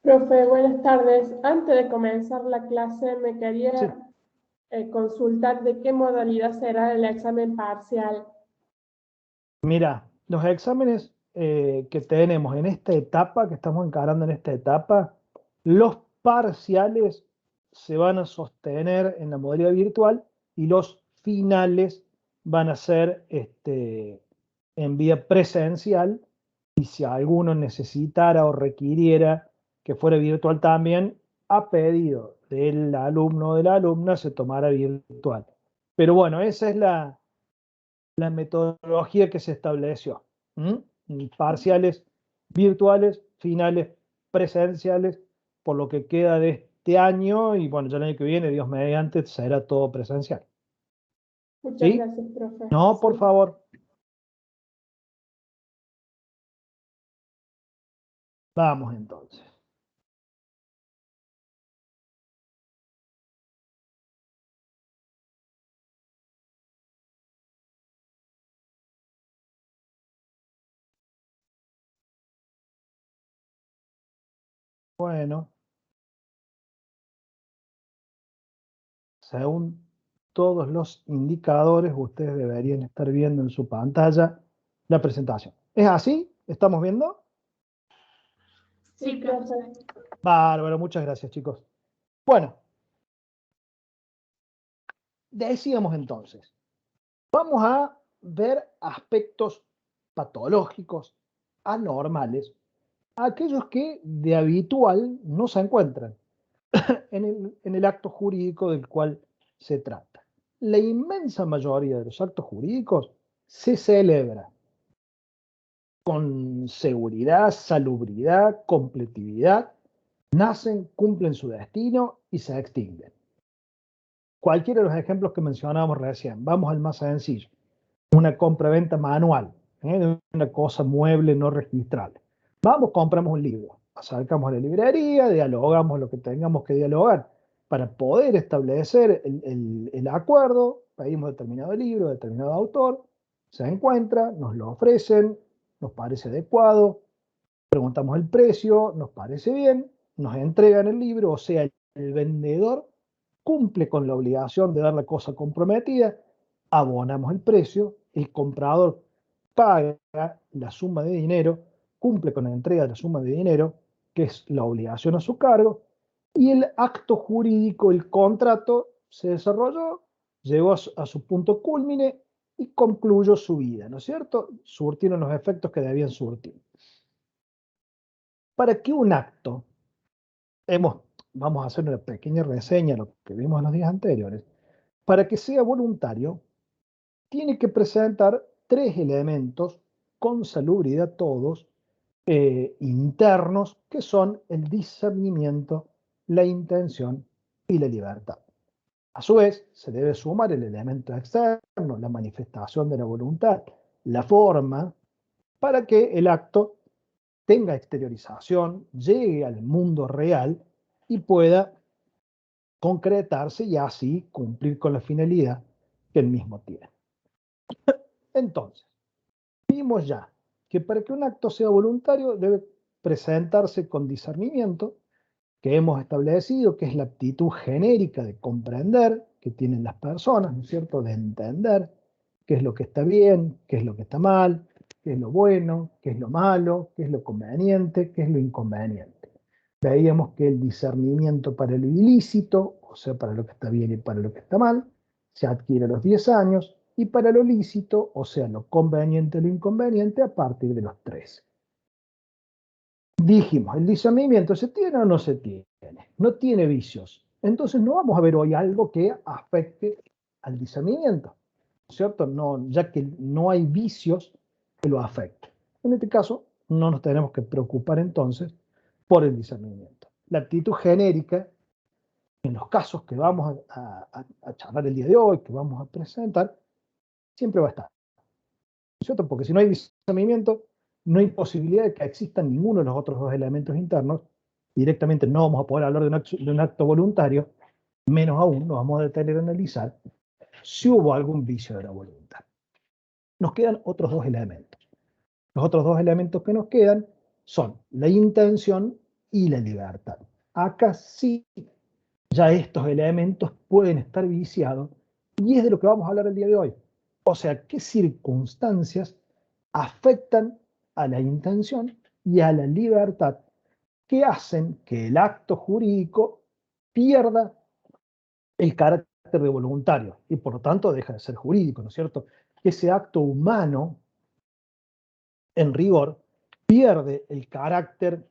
Profe, buenas tardes. Antes de comenzar la clase, me Sí. quería consultar de qué modalidad será el examen parcial. Mira, los exámenes que tenemos en esta etapa, que estamos encarando en esta etapa, los parciales se van a sostener en la modalidad virtual y los finales van a ser en vía presencial. Y si alguno necesitara o requiriera que fuera virtual también, a pedido del alumno o de la alumna, se tomará virtual. Pero bueno, esa es la metodología que se estableció. ¿Mm? Parciales virtuales, finales presenciales, por lo que queda de este año, y bueno, ya el año que viene, Dios mediante, será todo presencial. Muchas ¿Sí? gracias, profe. No, por Sí. favor. Vamos entonces. Bueno, según todos los indicadores, ustedes deberían estar viendo en su pantalla la presentación. ¿Es así? ¿Estamos viendo? Sí, profe. Bárbaro, muchas gracias, chicos. Bueno, decíamos entonces, vamos a ver aspectos patológicos, anormales, aquellos que de habitual no se encuentran en el acto jurídico del cual se trata. La inmensa mayoría de los actos jurídicos se celebra con seguridad, salubridad, completividad, nacen, cumplen su destino y se extinguen. Cualquiera de los ejemplos que mencionábamos recién, vamos al más sencillo, una compra-venta manual, de una cosa mueble no registrable. Vamos, compramos un libro, acercamos a la librería, dialogamos lo que tengamos que dialogar para poder establecer el acuerdo, pedimos determinado libro, determinado autor, se encuentra, nos lo ofrecen, nos parece adecuado, preguntamos el precio, nos parece bien, nos entregan el libro, o sea, el vendedor cumple con la obligación de dar la cosa comprometida, abonamos el precio, el comprador paga la suma de dinero, cumple con la entrega de la suma de dinero, que es la obligación a su cargo, y el acto jurídico, el contrato, se desarrolló, llegó a su punto culmine y concluyó su vida, ¿no es cierto? Surtieron los efectos que debían surtir. Para que un acto, vamos a hacer una pequeña reseña de lo que vimos en los días anteriores, para que sea voluntario, tiene que presentar tres elementos con salubridad todos, internos, que son el discernimiento, la intención y la libertad. A su vez, se debe sumar el elemento externo, la manifestación de la voluntad, la forma, para que el acto tenga exteriorización, llegue al mundo real y pueda concretarse y así cumplir con la finalidad que el mismo tiene. Entonces, vimos ya que para que un acto sea voluntario debe presentarse con discernimiento, que hemos establecido que es la aptitud genérica de comprender que tienen las personas, ¿no es cierto?, de entender qué es lo que está bien, qué es lo que está mal, qué es lo bueno, qué es lo malo, qué es lo conveniente, qué es lo inconveniente. Veíamos que el discernimiento para lo ilícito, o sea, para lo que está bien y para lo que está mal, se adquiere a los 10 años, y para lo lícito, o sea, lo conveniente y lo inconveniente, a partir de los 13. Dijimos, ¿el discernimiento se tiene o no se tiene? No tiene vicios. Entonces no vamos a ver hoy algo que afecte al discernimiento, ¿cierto? No, ya que no hay vicios que lo afecten. En este caso, no nos tenemos que preocupar entonces por el discernimiento. La actitud genérica, en los casos que vamos a charlar el día de hoy, que vamos a presentar, siempre va a estar, ¿cierto? Porque si no hay discernimiento, no hay posibilidad de que existan ninguno de los otros dos elementos internos. Directamente no vamos a poder hablar de un acto voluntario, menos aún nos vamos a detener a analizar si hubo algún vicio de la voluntad. Nos quedan otros dos elementos. Los otros dos elementos que nos quedan son la intención y la libertad. Acá sí, ya estos elementos pueden estar viciados y es de lo que vamos a hablar el día de hoy. O sea, qué circunstancias afectan a la intención y a la libertad que hacen que el acto jurídico pierda el carácter de voluntario y por lo tanto deja de ser jurídico, ¿no es cierto? Que ese acto humano, en rigor, pierde el carácter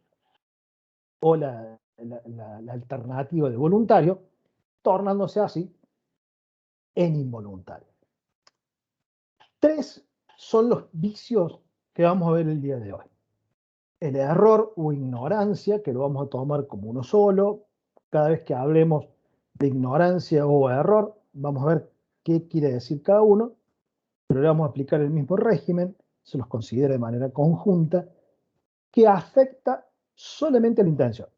o la alternativa de voluntario, tornándose así en involuntario. 3 son los vicios que vamos a ver el día de hoy. El error o ignorancia, que lo vamos a tomar como uno solo. Cada vez que hablemos de ignorancia o error, vamos a ver qué quiere decir cada uno, pero le vamos a aplicar el mismo régimen, se los considera de manera conjunta, que afecta solamente a la intención.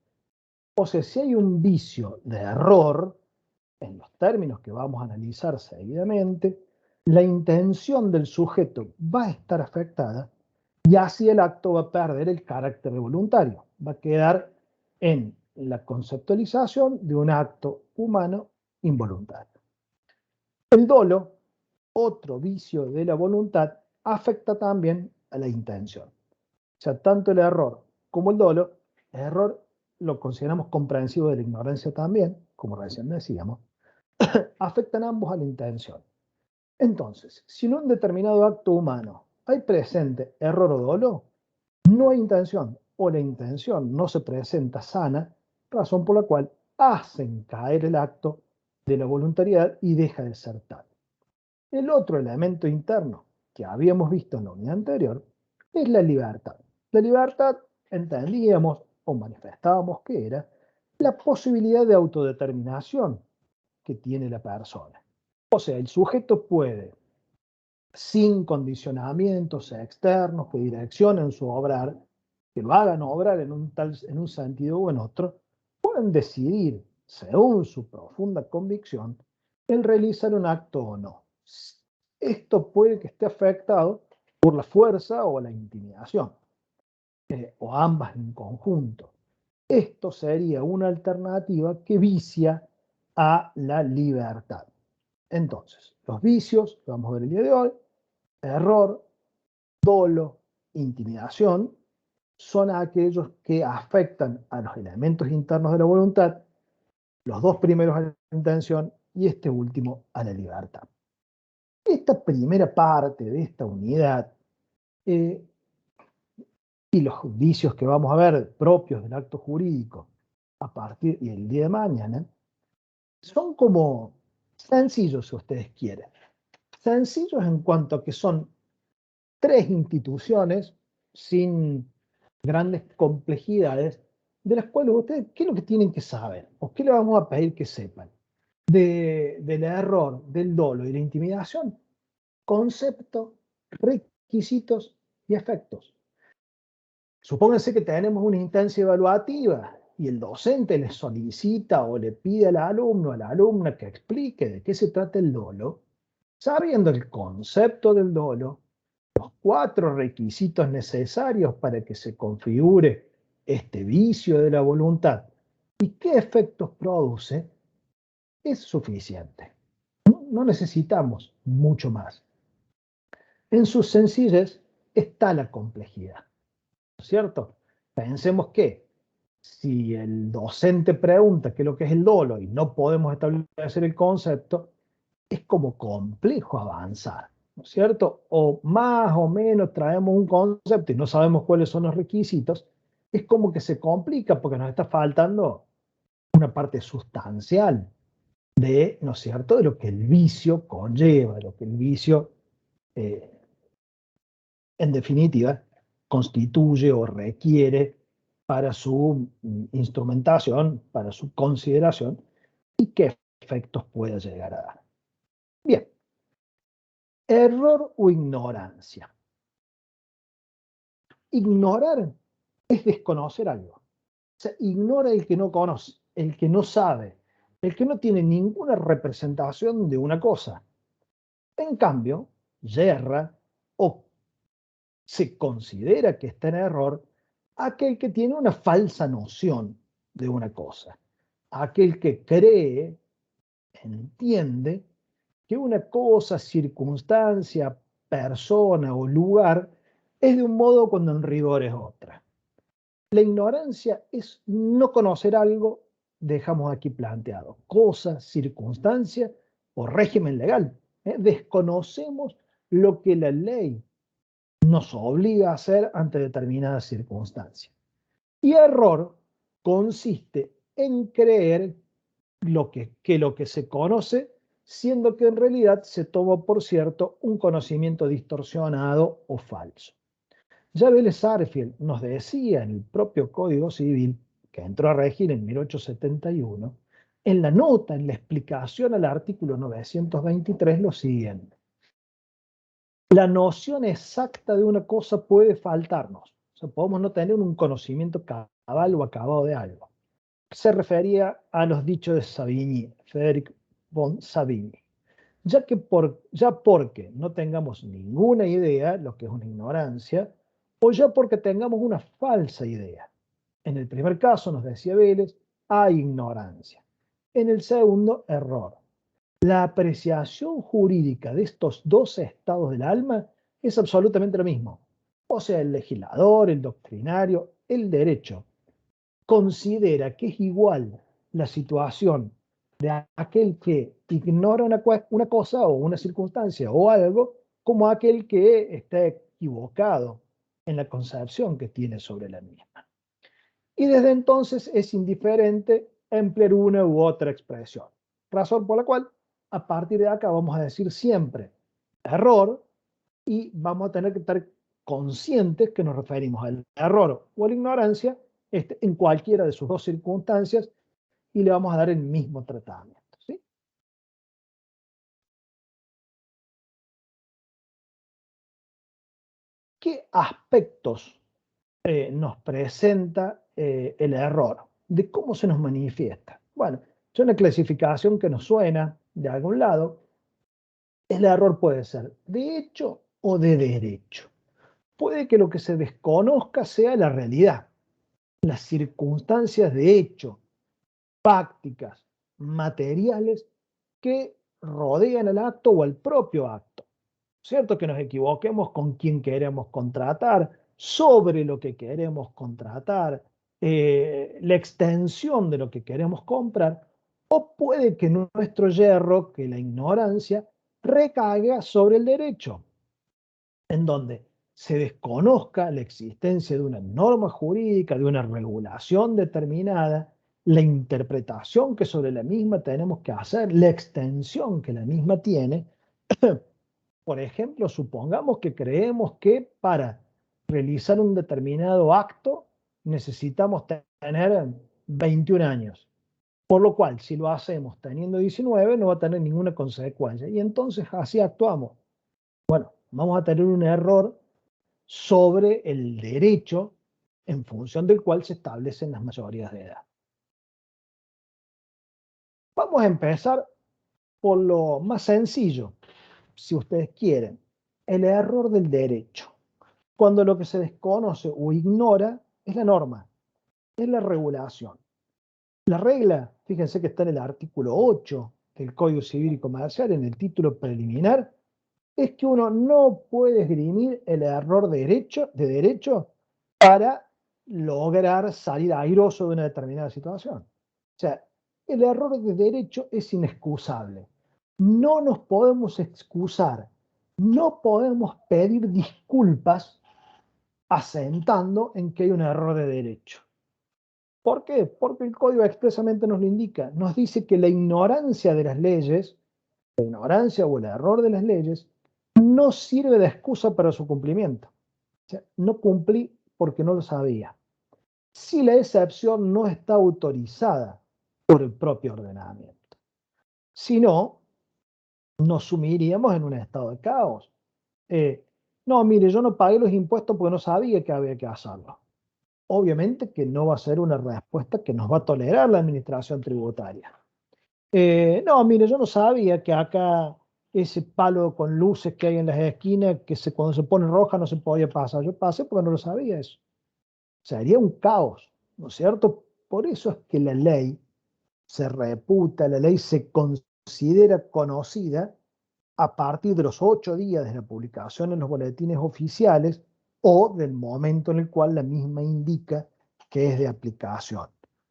O sea, si hay un vicio de error, en los términos que vamos a analizar seguidamente, la intención del sujeto va a estar afectada y así el acto va a perder el carácter de voluntario. Va a quedar en la conceptualización de un acto humano involuntario. El dolo, otro vicio de la voluntad, afecta también a la intención. O sea, tanto el error como el dolo, el error lo consideramos comprensivo de la ignorancia también, como recién decíamos, afectan ambos a la intención. Entonces, si en un determinado acto humano hay presente error o dolo, no hay intención o la intención no se presenta sana, razón por la cual hacen caer el acto de la voluntariedad y deja de ser tal. El otro elemento interno que habíamos visto en la unidad anterior es la libertad. La libertad entendíamos o manifestábamos que era la posibilidad de autodeterminación que tiene la persona. O sea, el sujeto puede, sin condicionamientos externos que direccionen su obrar, que lo hagan obrar en un sentido o en otro, pueden decidir, según su profunda convicción, el realizar un acto o no. Esto puede que esté afectado por la fuerza o la intimidación, o ambas en conjunto. Esto sería una alternativa que vicia a la libertad. Entonces, los vicios, que vamos a ver el día de hoy, error, dolo, intimidación, son aquellos que afectan a los elementos internos de la voluntad, los dos primeros a la intención y este último a la libertad. Esta primera parte de esta unidad y los vicios que vamos a ver propios del acto jurídico a partir del día de mañana son como sencillos, si ustedes quieren. Sencillos en cuanto a que son 3 instituciones sin grandes complejidades, de las cuales ustedes, ¿qué es lo que tienen que saber? ¿O qué le vamos a pedir que sepan? Del error, del dolo y la intimidación, concepto, requisitos y efectos. Supónganse que tenemos una instancia evaluativa y el docente le solicita o le pide al alumno, a la alumna que explique de qué se trata el dolo, sabiendo el concepto del dolo, 4 requisitos necesarios para que se configure este vicio de la voluntad y qué efectos produce, es suficiente. No necesitamos mucho más. En sus sencillez está la complejidad, ¿no es cierto? Pensemos que si el docente pregunta qué es lo que es el dolo y no podemos establecer el concepto, es como complejo avanzar, ¿no es cierto? O más o menos traemos un concepto y no sabemos cuáles son los requisitos, es como que se complica porque nos está faltando una parte sustancial de, ¿no es cierto?, de lo que el vicio conlleva, de lo que el vicio, en definitiva, constituye o requiere para su instrumentación, para su consideración y qué efectos puede llegar a dar. Bien. Error o ignorancia. Ignorar es desconocer algo. O sea, ignora el que no conoce, el que no sabe, el que no tiene ninguna representación de una cosa. En cambio, yerra o se considera que está en error Aquel que tiene una falsa noción de una cosa. Aquel que cree, entiende que una cosa, circunstancia, persona o lugar es de un modo cuando en rigor es otra. La ignorancia es no conocer algo, dejamos aquí planteado, cosa, circunstancia o régimen legal. Desconocemos lo que la ley nos obliga a hacer ante determinadas circunstancias. Y error consiste en creer lo que se conoce, siendo que en realidad se toma por cierto un conocimiento distorsionado o falso. Ya Vélez Sarsfield nos decía en el propio Código Civil, que entró a regir en 1871, en la nota, en la explicación al artículo 923, lo siguiente. La noción exacta de una cosa puede faltarnos. O sea, podemos no tener un conocimiento cabal o acabado de algo. Se refería a los dichos de Savigny, Frédéric von Savigny. Ya porque no tengamos ninguna idea, lo que es una ignorancia, o ya porque tengamos una falsa idea. En el primer caso, nos decía Vélez, hay ignorancia. En el segundo, error. La apreciación jurídica de estos dos estados del alma es absolutamente lo mismo. O sea, el legislador, el doctrinario, el derecho considera que es igual la situación de aquel que ignora una cosa o una circunstancia o algo como aquel que está equivocado en la concepción que tiene sobre la misma. Y desde entonces es indiferente emplear una u otra expresión. Razón por la cual, a partir de acá vamos a decir siempre error y vamos a tener que estar conscientes que nos referimos al error o a la ignorancia en cualquiera de sus dos circunstancias y le vamos a dar el mismo tratamiento. ¿Sí? ¿Qué aspectos nos presenta el error? ¿De cómo se nos manifiesta? Bueno, es una clasificación que nos suena de algún lado. El error puede ser de hecho o de derecho. Puede que lo que se desconozca sea la realidad, las circunstancias de hecho, fácticas, materiales que rodean el acto o el propio acto. ¿Cierto? Que nos equivoquemos con quién queremos contratar, sobre lo que queremos contratar, la extensión de lo que queremos comprar, o puede que nuestro yerro, que la ignorancia, recaiga sobre el derecho, en donde se desconozca la existencia de una norma jurídica, de una regulación determinada, la interpretación que sobre la misma tenemos que hacer, la extensión que la misma tiene. Por ejemplo, supongamos que creemos que para realizar un determinado acto necesitamos tener 21 años. Por lo cual, si lo hacemos teniendo 19, no va a tener ninguna consecuencia. Y entonces así actuamos. Bueno, vamos a tener un error sobre el derecho en función del cual se establecen las mayorías de edad. Vamos a empezar por lo más sencillo, si ustedes quieren, el error del derecho. Cuando lo que se desconoce o ignora es la norma, es la regulación. La regla, fíjense que está en el artículo 8 del Código Civil y Comercial, en el título preliminar, es que uno no puede esgrimir el error de derecho para lograr salir airoso de una determinada situación. O sea, el error de derecho es inexcusable. No nos podemos excusar, no podemos pedir disculpas asentando en que hay un error de derecho. ¿Por qué? Porque el código expresamente nos lo indica. Nos dice que la ignorancia de las leyes, la ignorancia o el error de las leyes, no sirve de excusa para su cumplimiento. O sea, no cumplí porque no lo sabía. Si la excepción no está autorizada por el propio ordenamiento. Si no, nos sumiríamos en un estado de caos. No, mire, yo no pagué los impuestos porque no sabía que había que hacerlo. Obviamente que no va a ser una respuesta que nos va a tolerar la administración tributaria. No, mire, yo no sabía que acá ese palo con luces que hay en las esquinas, que cuando se pone roja no se podía pasar. Yo pasé porque no lo sabía eso. Sería un caos, ¿no es cierto? Por eso es que la ley se reputa, la ley se considera conocida a partir de los 8 días de la publicación en los boletines oficiales o del momento en el cual la misma indica que es de aplicación.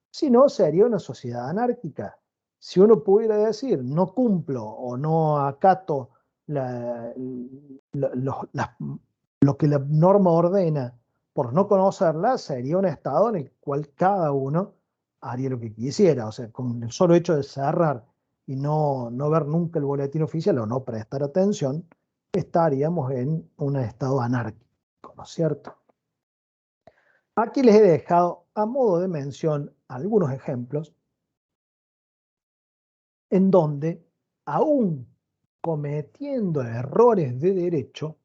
Si no, sería una sociedad anárquica. Si uno pudiera decir, no cumplo o no acato lo que la norma ordena por no conocerla, sería un estado en el cual cada uno haría lo que quisiera. O sea, con el solo hecho de cerrar y no ver nunca el boletín oficial o no prestar atención, estaríamos en un estado anárquico, ¿no es cierto? Aquí les he dejado a modo de mención algunos ejemplos en donde, aún cometiendo errores de derecho,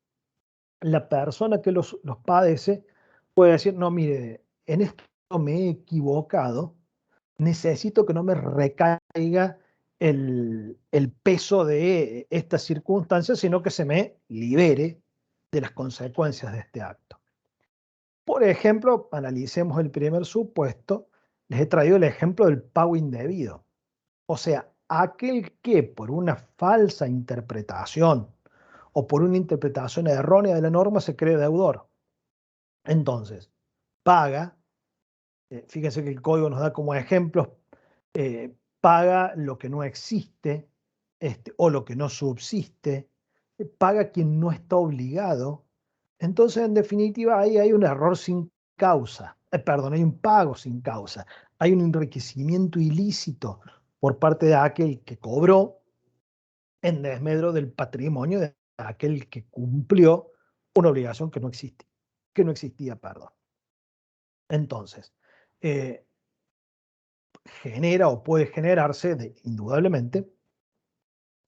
la persona que los padece puede decir, no, mire, en esto me he equivocado, necesito que no me recaiga el peso de esta circunstancia, sino que se me libere de las consecuencias de este acto. Por ejemplo, analicemos el primer supuesto, les he traído el ejemplo del pago indebido. O sea, aquel que por una falsa interpretación o por una interpretación errónea de la norma se cree deudor. Entonces, paga, fíjense que el código nos da como ejemplos, paga lo que no existe o lo que no subsiste, paga quien no está obligado. Entonces, en definitiva, ahí hay un error sin causa, perdón, hay un pago sin causa, hay un enriquecimiento ilícito por parte de aquel que cobró en desmedro del patrimonio de aquel que cumplió una obligación que no existía, perdón. Entonces, genera o puede generarse, indudablemente,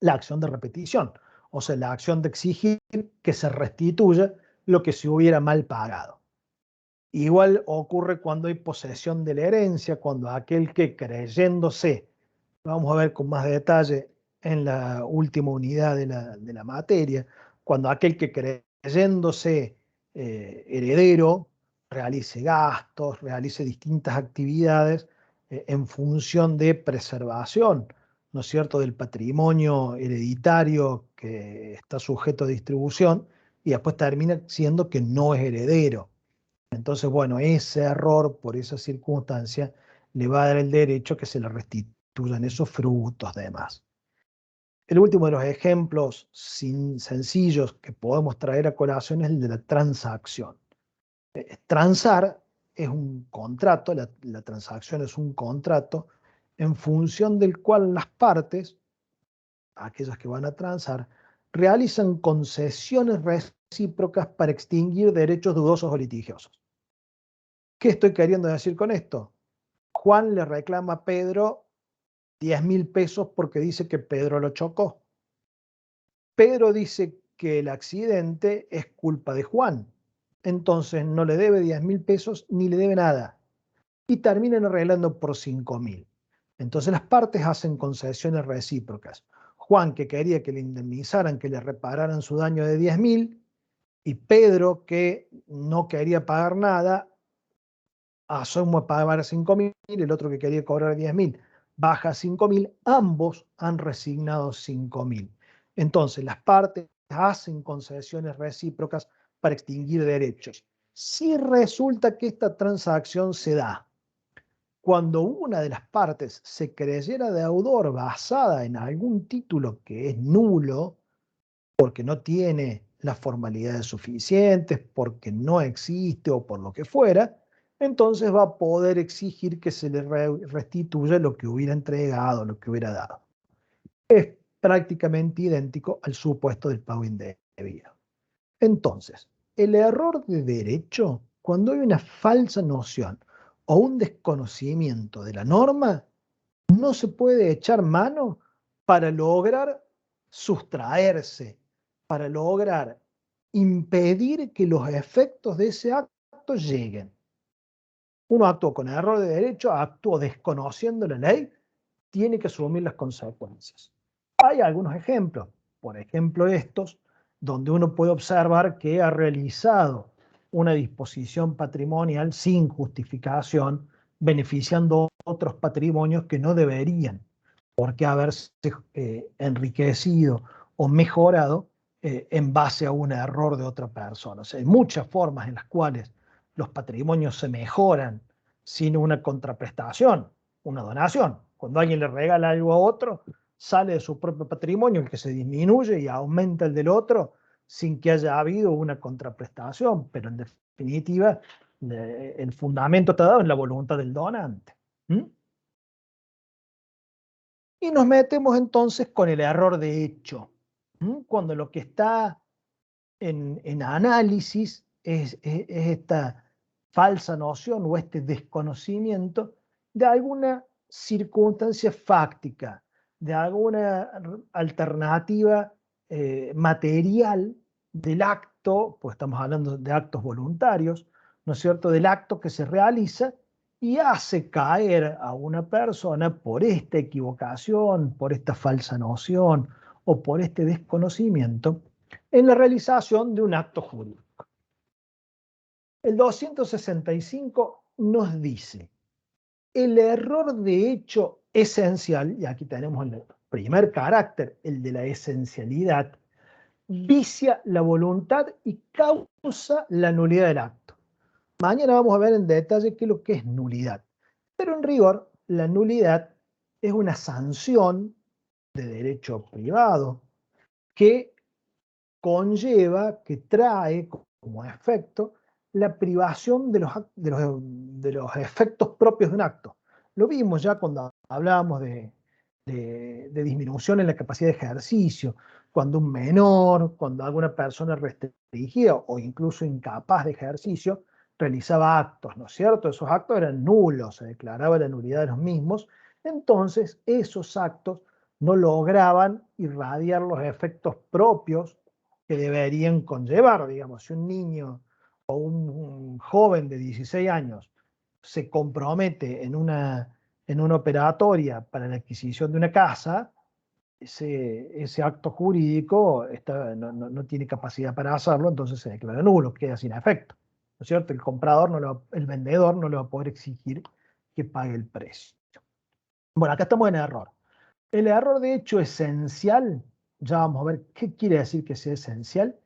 la acción de repetición, o sea, la acción de exigir que se restituya lo que se hubiera mal pagado. Igual ocurre cuando hay posesión de la herencia, cuando aquel que creyéndose, vamos a ver con más detalle en la última unidad de la materia, cuando aquel que creyéndose heredero realice gastos, realice distintas actividades en función de preservación, ¿no es cierto?, del patrimonio hereditario que está sujeto a distribución y después termina siendo que no es heredero. Entonces, bueno, ese error por esa circunstancia le va a dar el derecho a que se le restituyan esos frutos, demás. El último de los ejemplos sencillos que podemos traer a colación es el de la transacción. Transar es un contrato, la transacción es un contrato en función del cual las partes, aquellas que van a transar, realizan concesiones recíprocas para extinguir derechos dudosos o litigiosos. ¿Qué estoy queriendo decir con esto? Juan le reclama a Pedro 10.000 pesos porque dice que Pedro lo chocó. Pedro dice que el accidente es culpa de Juan. Entonces no le debe 10.000 pesos ni le debe nada. Y terminan arreglando por 5.000. Entonces las partes hacen concesiones recíprocas. Juan, que quería que le indemnizaran, que le repararan su daño de 10.000, y Pedro, que no quería pagar nada, asumo a pagar 5.000, el otro que quería cobrar 10.000 baja 5.000, ambos han resignado 5.000. Entonces las partes hacen concesiones recíprocas para extinguir derechos. Si resulta que esta transacción se da cuando una de las partes se creyera deudor basada en algún título que es nulo, porque no tiene las formalidades suficientes, porque no existe o por lo que fuera, entonces va a poder exigir que se le restituya lo que hubiera entregado, lo que hubiera dado. Es prácticamente idéntico al supuesto del pago indebido. Entonces, el error de derecho, cuando hay una falsa noción o un desconocimiento de la norma, no se puede echar mano para lograr sustraerse, para lograr impedir que los efectos de ese acto lleguen. Uno actuó con error de derecho, actuó desconociendo la ley, tiene que asumir las consecuencias. Hay algunos ejemplos, por ejemplo estos, donde uno puede observar que ha realizado una disposición patrimonial sin justificación, beneficiando otros patrimonios que no deberían por qué haberse enriquecido o mejorado en base a un error de otra persona. O sea, hay muchas formas en las cuales los patrimonios se mejoran sin una contraprestación, una donación. Cuando alguien le regala algo a otro, sale de su propio patrimonio el que se disminuye y aumenta el del otro sin que haya habido una contraprestación, pero en definitiva el fundamento está dado en la voluntad del donante. ¿Mm? Y nos metemos entonces con el error de hecho, cuando lo que está en análisis es esta falsa noción o este desconocimiento de alguna circunstancia fáctica, de alguna alternativa material del acto, pues estamos hablando de actos voluntarios, ¿no es cierto?, del acto que se realiza y hace caer a una persona por esta equivocación, por esta falsa noción o por este desconocimiento en la realización de un acto jurídico. El 265 nos dice, el error de hecho esencial, y aquí tenemos el primer carácter, el de la esencialidad, vicia la voluntad y causa la nulidad del acto. Mañana vamos a ver en detalle qué es lo que es nulidad. Pero en rigor, la nulidad es una sanción de derecho privado que conlleva, que trae como efecto la privación de los efectos propios de un acto. Lo vimos ya cuando hablábamos de disminución en la capacidad de ejercicio, cuando un menor, cuando alguna persona restringida o incluso incapaz de ejercicio realizaba actos, ¿no es cierto? Esos actos eran nulos, se declaraba la nulidad de los mismos, entonces esos actos no lograban irradiar los efectos propios que deberían conllevar, digamos, si un niño o un joven de 16 años se compromete en una operatoria para la adquisición de una casa, ese acto jurídico no tiene capacidad para hacerlo, entonces se declara nulo, queda sin efecto. ¿No es cierto? El vendedor no le va a poder exigir que pague el precio. Bueno, acá estamos en error. El error de hecho esencial, ya vamos a ver qué quiere decir que sea esencial,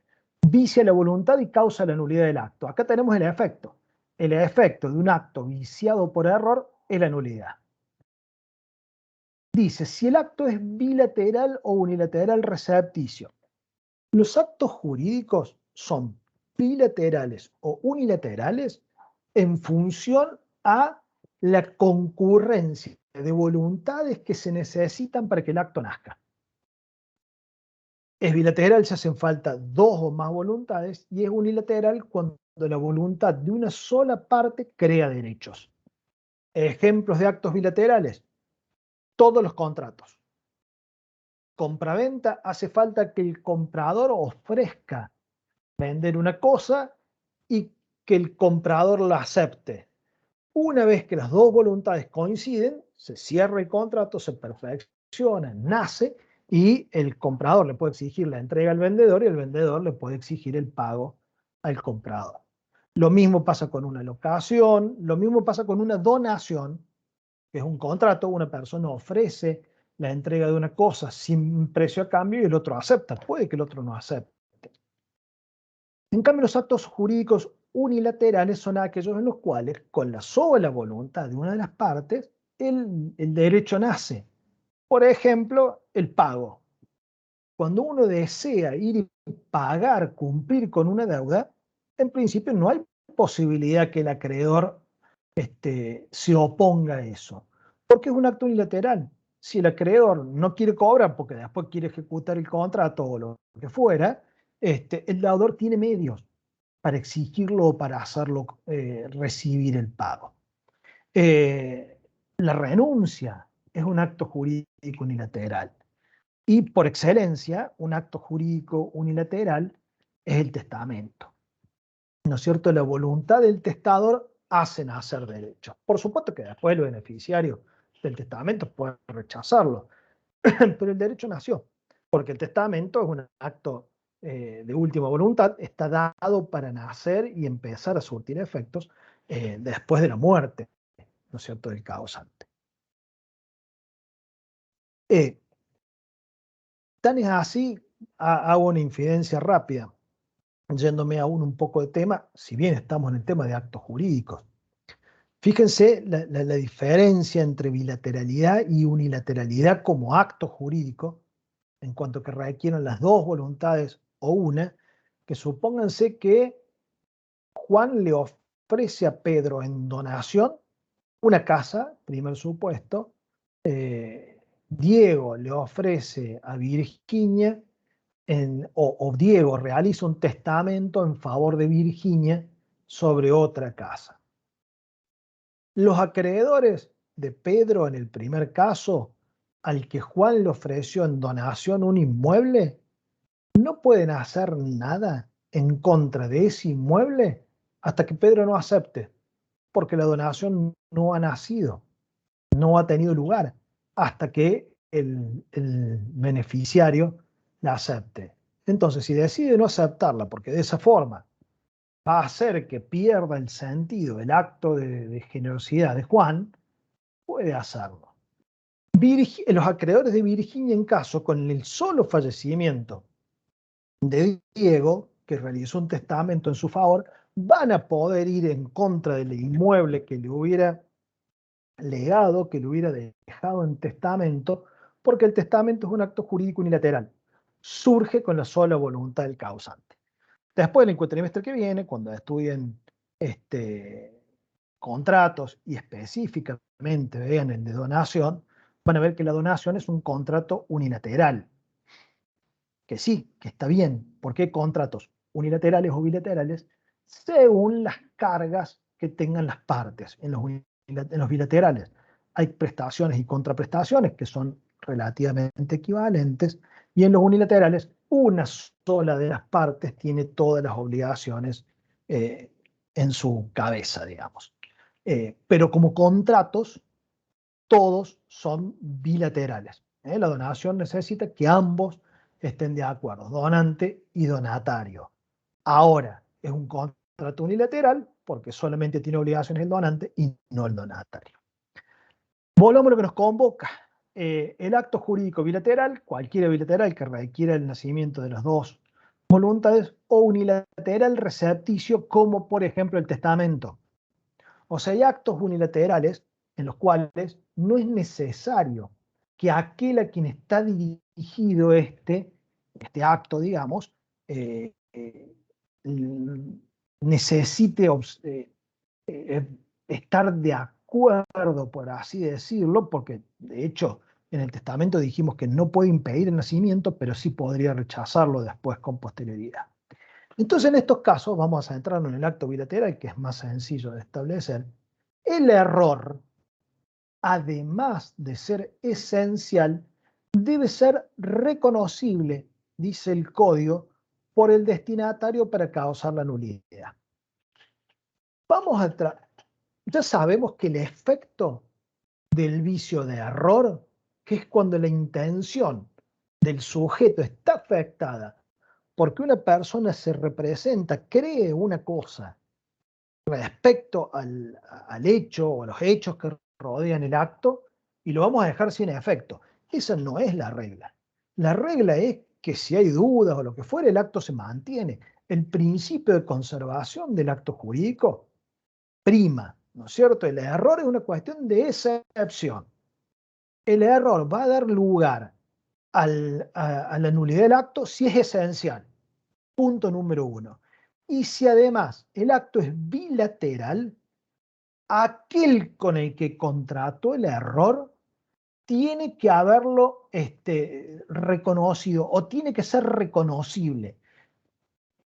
vicia la voluntad y causa la nulidad del acto. Acá tenemos el efecto. El efecto de un acto viciado por error es la nulidad. Dice, si el acto es bilateral o unilateral recepticio. Los actos jurídicos son bilaterales o unilaterales en función a la concurrencia de voluntades que se necesitan para que el acto nazca. Es bilateral si hacen falta dos o más voluntades y es unilateral cuando la voluntad de una sola parte crea derechos. Ejemplos de actos bilaterales, todos los contratos. Compraventa, hace falta que el comprador ofrezca vender una cosa y que el comprador la acepte. Una vez que las dos voluntades coinciden, se cierra el contrato, se perfecciona, nace y el comprador le puede exigir la entrega al vendedor y el vendedor le puede exigir el pago al comprador. Lo mismo pasa con una locación, lo mismo pasa con una donación, que es un contrato, una persona ofrece la entrega de una cosa sin precio a cambio y el otro acepta, puede que el otro no acepte. En cambio, los actos jurídicos unilaterales son aquellos en los cuales, con la sola voluntad de una de las partes, el derecho nace. Por ejemplo, el pago. Cuando uno desea ir y pagar, cumplir con una deuda, en principio no hay posibilidad que el acreedor se oponga a eso, porque es un acto unilateral. Si el acreedor no quiere cobrar porque después quiere ejecutar el contrato o lo que fuera, el deudor tiene medios para exigirlo o para hacerlo recibir el pago. La renuncia es un acto jurídico unilateral. Y por excelencia, un acto jurídico unilateral es el testamento. ¿No es cierto? La voluntad del testador hace nacer derechos. Por supuesto que después el beneficiario del testamento puede rechazarlo, pero el derecho nació, porque el testamento es un acto de última voluntad está dado para nacer y empezar a surtir efectos después de la muerte, ¿no es cierto?, del causante. Tan es así, hago una infidencia rápida, yéndome aún un poco de tema, si bien estamos en el tema de actos jurídicos. Fíjense la diferencia entre bilateralidad y unilateralidad como acto jurídico, en cuanto que requieran las dos voluntades o una, que supónganse que Juan le ofrece a Pedro en donación una casa, primer supuesto, Diego le ofrece a Virginia, o Diego realiza un testamento en favor de Virginia sobre otra casa. Los acreedores de Pedro en el primer caso, al que Juan le ofreció en donación un inmueble, no pueden hacer nada en contra de ese inmueble hasta que Pedro no acepte, porque la donación no ha nacido, no ha tenido lugar, hasta que el beneficiario la acepte. Entonces, si decide no aceptarla, porque de esa forma va a hacer que pierda el sentido el acto de generosidad de Juan, puede hacerlo. Los acreedores de Virginia, en caso, con el solo fallecimiento de Diego, que realizó un testamento en su favor, van a poder ir en contra del inmueble que le hubiera legado, que le hubiera dejado en testamento, porque el testamento es un acto jurídico unilateral. Surge con la sola voluntad del causante. Después, el cuatrimestre que viene, cuando estudien contratos y específicamente vean el de donación, van a ver que la donación es un contrato unilateral. Que sí, que está bien, porque hay contratos unilaterales o bilaterales según las cargas que tengan las partes. En los bilaterales hay prestaciones y contraprestaciones que son relativamente equivalentes, y en los unilaterales una sola de las partes tiene todas las obligaciones en su cabeza, digamos. Pero como contratos, todos son bilaterales. La donación necesita que ambos estén de acuerdo, donante y donatario. Ahora, es un contrato unilateral porque solamente tiene obligaciones el donante y no el donatario. Volvamos a lo que nos convoca. El acto jurídico bilateral, cualquiera bilateral que requiera el nacimiento de las dos voluntades, o unilateral recepticio, como por ejemplo el testamento. O sea, hay actos unilaterales en los cuales no es necesario que aquel a quien está dirigido este acto, digamos, necesite estar de acuerdo, por así decirlo, porque de hecho en el testamento dijimos que no puede impedir el nacimiento, pero sí podría rechazarlo después con posterioridad. Entonces, en estos casos, vamos a centrarnos en el acto bilateral, que es más sencillo de establecer. El error, además de ser esencial, debe ser reconocible, dice el código, por el destinatario para causar la nulidad. Ya sabemos que el efecto del vicio de error, que es cuando la intención del sujeto está afectada porque una persona se representa, cree una cosa respecto al hecho o a los hechos que rodean el acto, y lo vamos a dejar sin efecto. Esa no es la regla. La regla es que si hay dudas o lo que fuera, el acto se mantiene. El principio de conservación del acto jurídico prima, ¿no es cierto? El error es una cuestión de excepción. El error va a dar lugar a la nulidad del acto si es esencial. Punto número 1. Y si además el acto es bilateral, aquel con el que contrató el error tiene que haberlo reconocido o tiene que ser reconocible.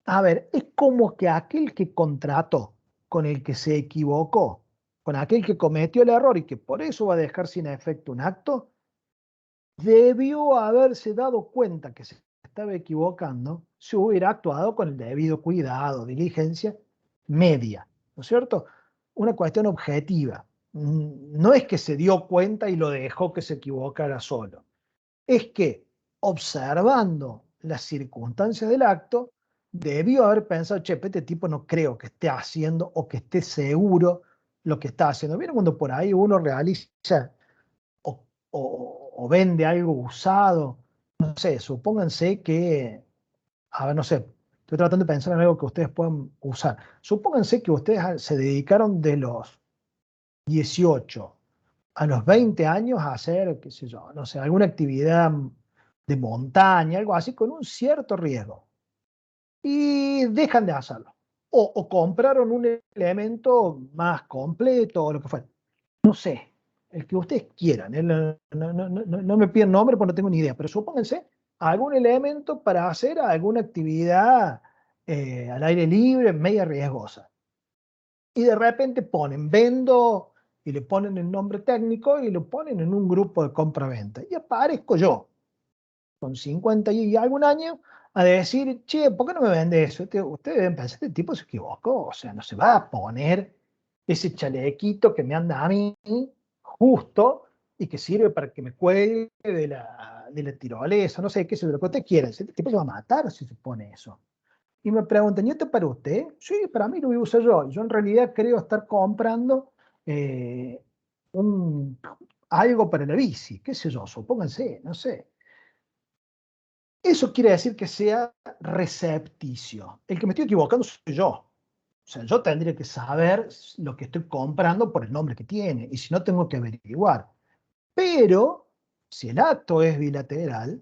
A ver, es como que aquel que contrató con el que se equivocó, con aquel que cometió el error y que por eso va a dejar sin efecto un acto, debió haberse dado cuenta que se estaba equivocando si hubiera actuado con el debido cuidado, diligencia media, ¿no es cierto? Una cuestión objetiva. No es que se dio cuenta y lo dejó que se equivocara solo. Es que observando las circunstancias del acto, debió haber pensado, che, este tipo no creo que esté haciendo o que esté seguro lo que está haciendo. ¿Vieron cuando por ahí uno realiza o vende algo usado? No sé, supónganse que, a ver, no sé, estoy tratando de pensar en algo que ustedes puedan usar. Supónganse que ustedes se dedicaron de los 18 a los 20 años a hacer, qué sé yo, no sé, alguna actividad de montaña, algo así, con un cierto riesgo. Y dejan de hacerlo. O compraron un elemento más completo o lo que fuera. No sé, el que ustedes quieran. No me piden nombre porque no tengo ni idea, pero supónganse algún elemento para hacer alguna actividad al aire libre, media riesgosa. Y de repente vendo, y le ponen el nombre técnico y lo ponen en un grupo de compra-venta. Y aparezco yo, con 50 y algún año, a decir, che, ¿por qué no me vende eso? Ustedes deben pensar, este tipo se equivocó, o sea, no se va a poner ese chalequito que me anda a mí, justo, y que sirve para que me cuelgue de la tirolesa, no sé, qué sé, lo que usted quiera. Este tipo se va a matar si se pone eso. Y me preguntan, ¿y esto para usted? Sí, para mí lo voy a usar yo. Yo en realidad creo estar comprando eh, un, algo para la bici, qué sé yo, supónganse, no sé. Eso quiere decir que sea recepticio. El que me estoy equivocando soy yo. O sea, yo tendría que saber lo que estoy comprando por el nombre que tiene, y si no, tengo que averiguar. Pero, si el acto es bilateral,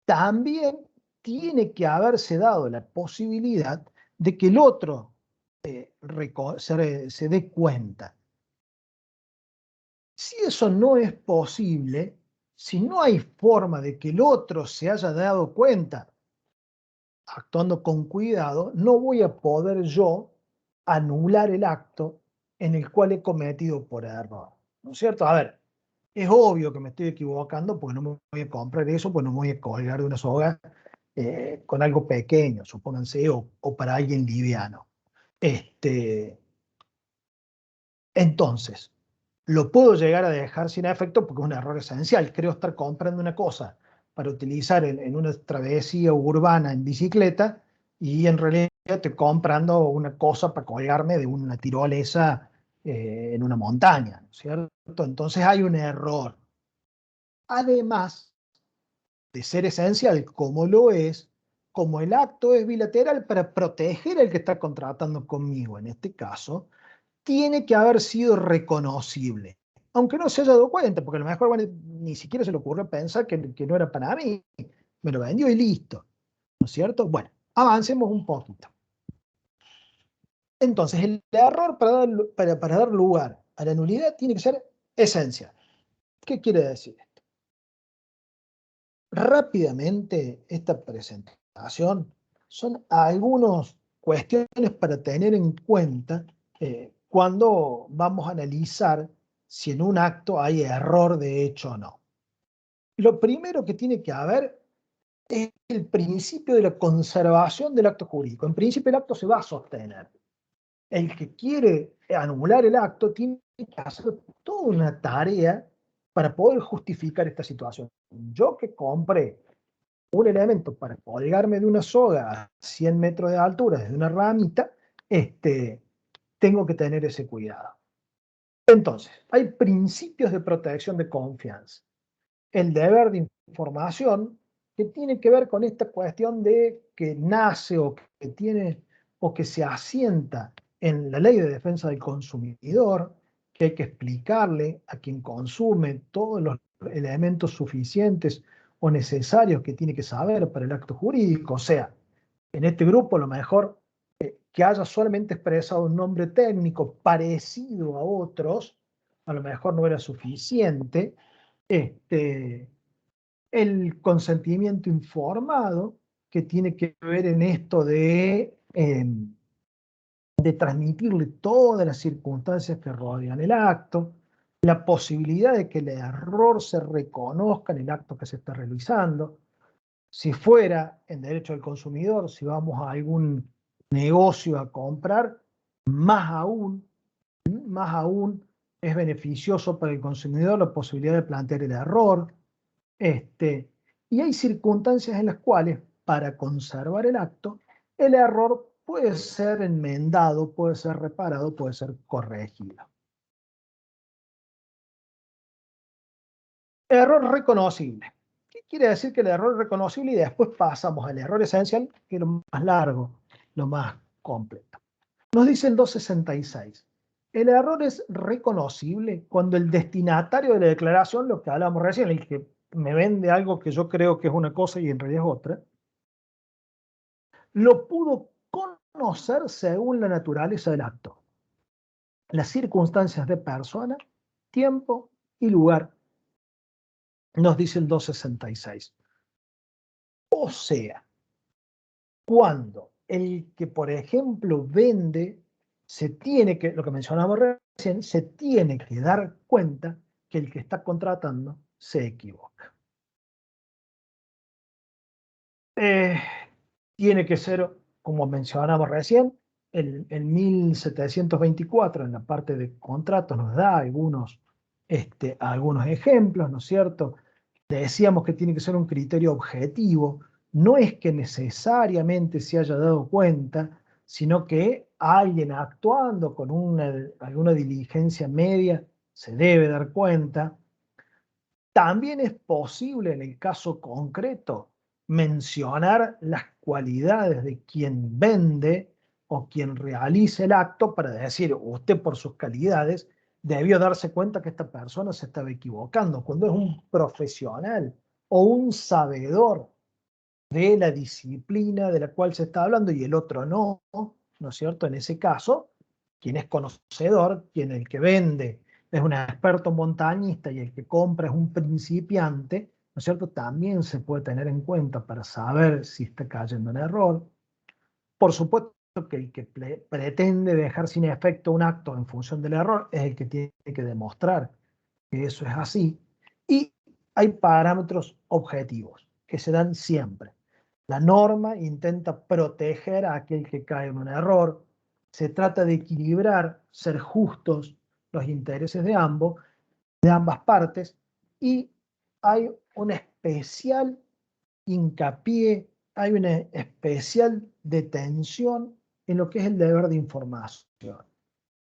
también tiene que haberse dado la posibilidad de que el otro se dé cuenta. Si eso no es posible, si no hay forma de que el otro se haya dado cuenta, actuando con cuidado, no voy a poder yo anular el acto en el cual he cometido por error. ¿No es cierto? A ver, es obvio que me estoy equivocando porque no me voy a comprar eso, pues no me voy a colgar de una soga con algo pequeño, supónganse, o para alguien liviano. Entonces, lo puedo llegar a dejar sin efecto porque es un error esencial. Creo estar comprando una cosa para utilizar en una travesía urbana en bicicleta y en realidad estoy comprando una cosa para colgarme de una tirolesa en una montaña, ¿cierto? Entonces hay un error. Además de ser esencial como lo es, como el acto es bilateral para proteger al que está contratando conmigo, en este caso, tiene que haber sido reconocible. Aunque no se haya dado cuenta, porque a lo mejor bueno, ni siquiera se le ocurrió pensar que no era para mí, me lo vendió y listo, ¿no es cierto? Bueno, avancemos un poquito. Entonces, el error para dar lugar a la nulidad tiene que ser esencial. ¿Qué quiere decir esto? Rápidamente, esta presentación son algunas cuestiones para tener en cuenta cuando vamos a analizar si en un acto hay error de hecho o no. Lo primero que tiene que haber es el principio de la conservación del acto jurídico. En principio el acto se va a sostener. El que quiere anular el acto tiene que hacer toda una tarea para poder justificar esta situación. Yo que compré un elemento para colgarme de una soga a 100 metros de altura desde una ramita, tengo que tener ese cuidado. Entonces, hay principios de protección de confianza. El deber de información, que tiene que ver con esta cuestión de que nace o que tiene o que se asienta en la ley de defensa del consumidor, que hay que explicarle a quien consume todos los elementos suficientes o necesarios que tiene que saber para el acto jurídico. O sea, en este grupo a lo mejor que haya solamente expresado un nombre técnico parecido a otros, a lo mejor no era suficiente. El consentimiento informado, que tiene que ver en esto de transmitirle todas las circunstancias que rodean el acto, la posibilidad de que el error se reconozca en el acto que se está realizando. Si fuera en derecho del consumidor, si vamos a algún negocio a comprar, más aún es beneficioso para el consumidor la posibilidad de plantear el error. Y hay circunstancias en las cuales, para conservar el acto, el error puede ser enmendado, puede ser reparado, puede ser corregido. Error reconocible. ¿Qué quiere decir que el error es reconocible? Y después pasamos al error esencial, que es lo más largo, lo más completo. Nos dice el 266. El error es reconocible cuando el destinatario de la declaración, lo que hablamos recién, el que me vende algo que yo creo que es una cosa y en realidad es otra, lo pudo conocer según la naturaleza del acto, las circunstancias de persona, tiempo y lugar, nos dice el 266. O sea, cuando el que, por ejemplo, vende, se tiene que, lo que mencionamos recién, se tiene que dar cuenta que el que está contratando se equivoca. Tiene que ser, como mencionamos recién, el 1724 en la parte de contratos nos da algunos ejemplos, ¿no es cierto? Decíamos que tiene que ser un criterio objetivo, no es que necesariamente se haya dado cuenta, sino que alguien actuando con alguna diligencia media se debe dar cuenta. También es posible en el caso concreto mencionar las cualidades de quien vende o quien realiza el acto para decir, usted por sus calidades debió darse cuenta que esta persona se estaba equivocando. Cuando es un profesional o un sabedor de la disciplina de la cual se está hablando y el otro no, ¿no es cierto? En ese caso, quien es conocedor, quien el que vende es un experto montañista y el que compra es un principiante, ¿no es cierto? También se puede tener en cuenta para saber si está cayendo en error. Por supuesto que el que pretende dejar sin efecto un acto en función del error es el que tiene que demostrar que eso es así. Y hay parámetros objetivos que se dan siempre. La norma intenta proteger a aquel que cae en un error. Se trata de equilibrar, ser justos los intereses de ambas partes, y hay una especial hincapié, hay una especial detención en lo que es el deber de información.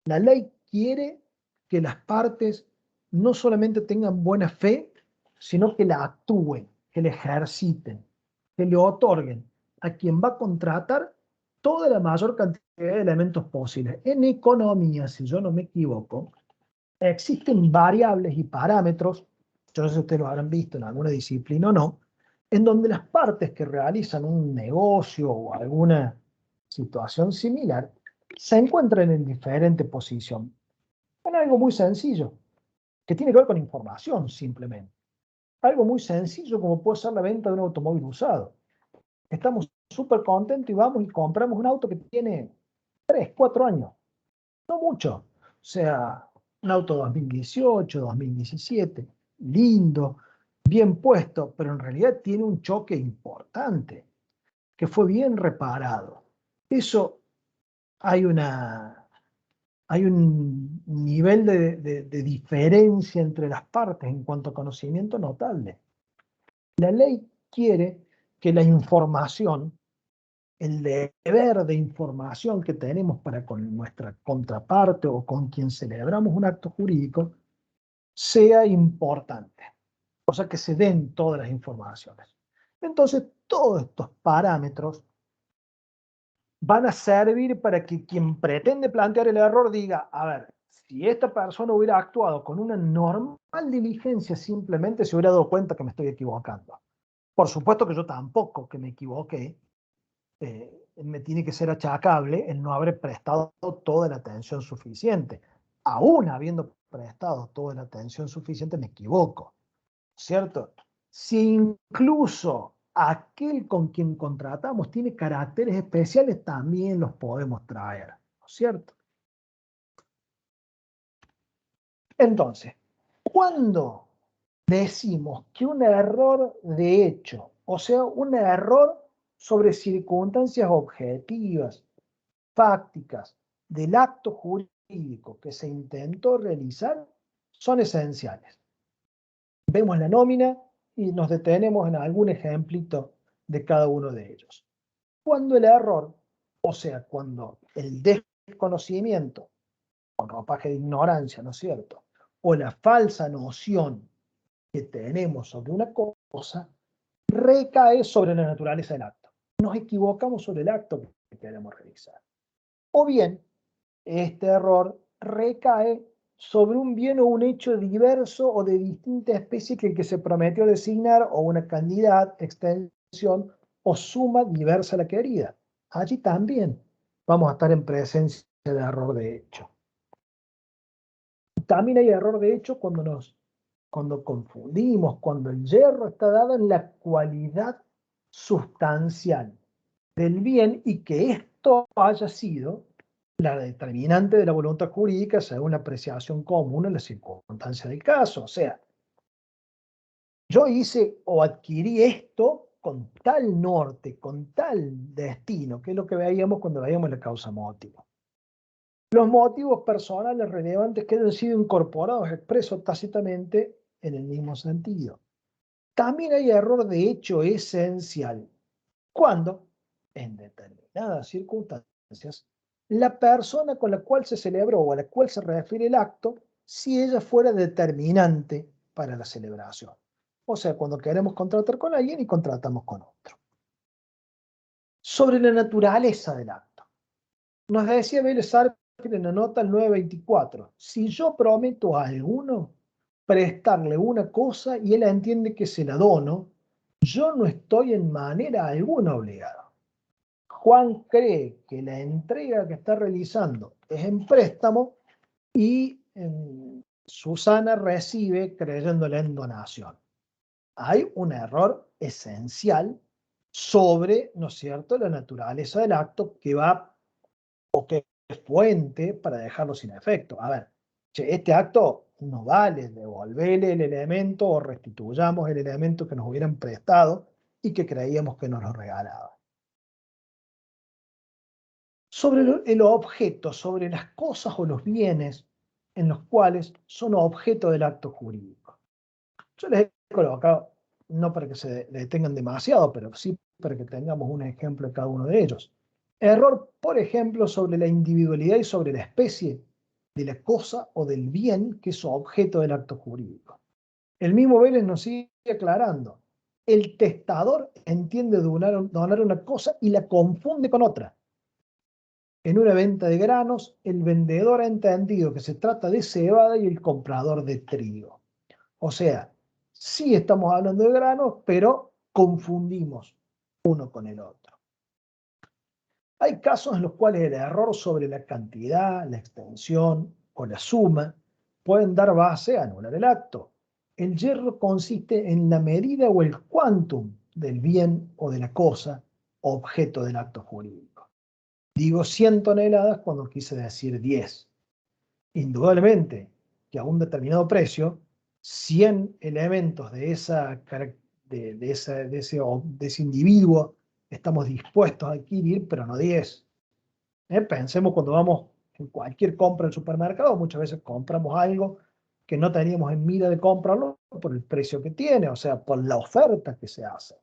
La ley quiere que las partes no solamente tengan buena fe, sino que la actúen, que la ejerciten, que le otorguen a quien va a contratar toda la mayor cantidad de elementos posibles. En economía, si yo no me equivoco, existen variables y parámetros, yo no sé si ustedes lo habrán visto en alguna disciplina o no, en donde las partes que realizan un negocio o alguna situación similar se encuentran en diferente posición. En algo muy sencillo, que tiene que ver con información simplemente. Algo muy sencillo como puede ser la venta de un automóvil usado. Estamos súper contentos y vamos y compramos un auto que tiene 3, 4 años, no mucho. O sea, un auto 2018, 2017, lindo, bien puesto, pero en realidad tiene un choque importante, que fue bien reparado. Eso hay hay un nivel de diferencia entre las partes en cuanto a conocimiento notable. La ley quiere que la información, el deber de información que tenemos para con nuestra contraparte o con quien celebramos un acto jurídico, sea importante. O sea, que se den todas las informaciones. Entonces, todos estos parámetros van a servir para que quien pretende plantear el error diga, a ver, si esta persona hubiera actuado con una normal diligencia, simplemente se hubiera dado cuenta que me estoy equivocando. Por supuesto que yo tampoco que me equivoqué, me tiene que ser achacable el no haber prestado toda la atención suficiente. Aún habiendo prestado toda la atención suficiente, me equivoco, ¿cierto? Si incluso aquel con quien contratamos tiene caracteres especiales, también los podemos traer, ¿no es cierto? Entonces, cuando decimos que un error de hecho, o sea, un error sobre circunstancias objetivas, fácticas, del acto jurídico que se intentó realizar, son esenciales. Vemos la nómina y nos detenemos en algún ejemplito de cada uno de ellos. Cuando el error, o sea, cuando el desconocimiento, con ropaje de ignorancia, ¿no es cierto?, o la falsa noción que tenemos sobre una cosa, recae sobre la naturaleza del acto. Nos equivocamos sobre el acto que queremos realizar. O bien, este error recae sobre un bien o un hecho diverso o de distinta especie que el que se prometió designar, o una cantidad, extensión o suma diversa a la querida. Allí también vamos a estar en presencia de error de hecho. También hay error de hecho cuando confundimos, cuando el yerro está dado en la cualidad sustancial del bien y que esto haya sido la determinante de la voluntad jurídica según la apreciación común en las circunstancias del caso. O sea, yo hice o adquirí esto con tal norte, con tal destino, que es lo que veíamos cuando veíamos la causa motivo. Los motivos personales relevantes que hayan sido incorporados expresos tácitamente en el mismo sentido. También hay error de hecho esencial, cuando, en determinadas circunstancias, la persona con la cual se celebró o a la cual se refiere el acto, si ella fuera determinante para la celebración. O sea, cuando queremos contratar con alguien y contratamos con otro. Sobre la naturaleza del acto. Nos decía Vélez Sarsfield en la nota el 924, si yo prometo a alguno prestarle una cosa y él entiende que se la dono, yo no estoy en manera alguna obligado. Juan cree que la entrega que está realizando es en préstamo y Susana recibe creyéndole en donación. Hay un error esencial sobre, ¿no es cierto?, la naturaleza del acto que va o que es fuente para dejarlo sin efecto. A ver, este acto no vale, devolverle el elemento o restituyamos el elemento que nos hubieran prestado y que creíamos que nos lo regalaban. Sobre el objeto, sobre las cosas o los bienes en los cuales son objeto del acto jurídico. Yo les he colocado, no para que se detengan demasiado, pero sí para que tengamos un ejemplo de cada uno de ellos. Error, por ejemplo, sobre la individualidad y sobre la especie de la cosa o del bien que es objeto del acto jurídico. El mismo Vélez nos sigue aclarando. El testador entiende donar una cosa y la confunde con otra. En una venta de granos, el vendedor ha entendido que se trata de cebada y el comprador de trigo. O sea, sí estamos hablando de granos, pero confundimos uno con el otro. Hay casos en los cuales el error sobre la cantidad, la extensión o la suma pueden dar base a anular el acto. El yerro consiste en la medida o el quantum del bien o de la cosa objeto del acto jurídico. Digo 100 toneladas cuando quise decir 10. Indudablemente que a un determinado precio, 100 elementos de ese individuo estamos dispuestos a adquirir, pero no 10. Pensemos cuando vamos en cualquier compra del supermercado, muchas veces compramos algo que no teníamos en mira de comprarlo por el precio que tiene, o sea, por la oferta que se hace.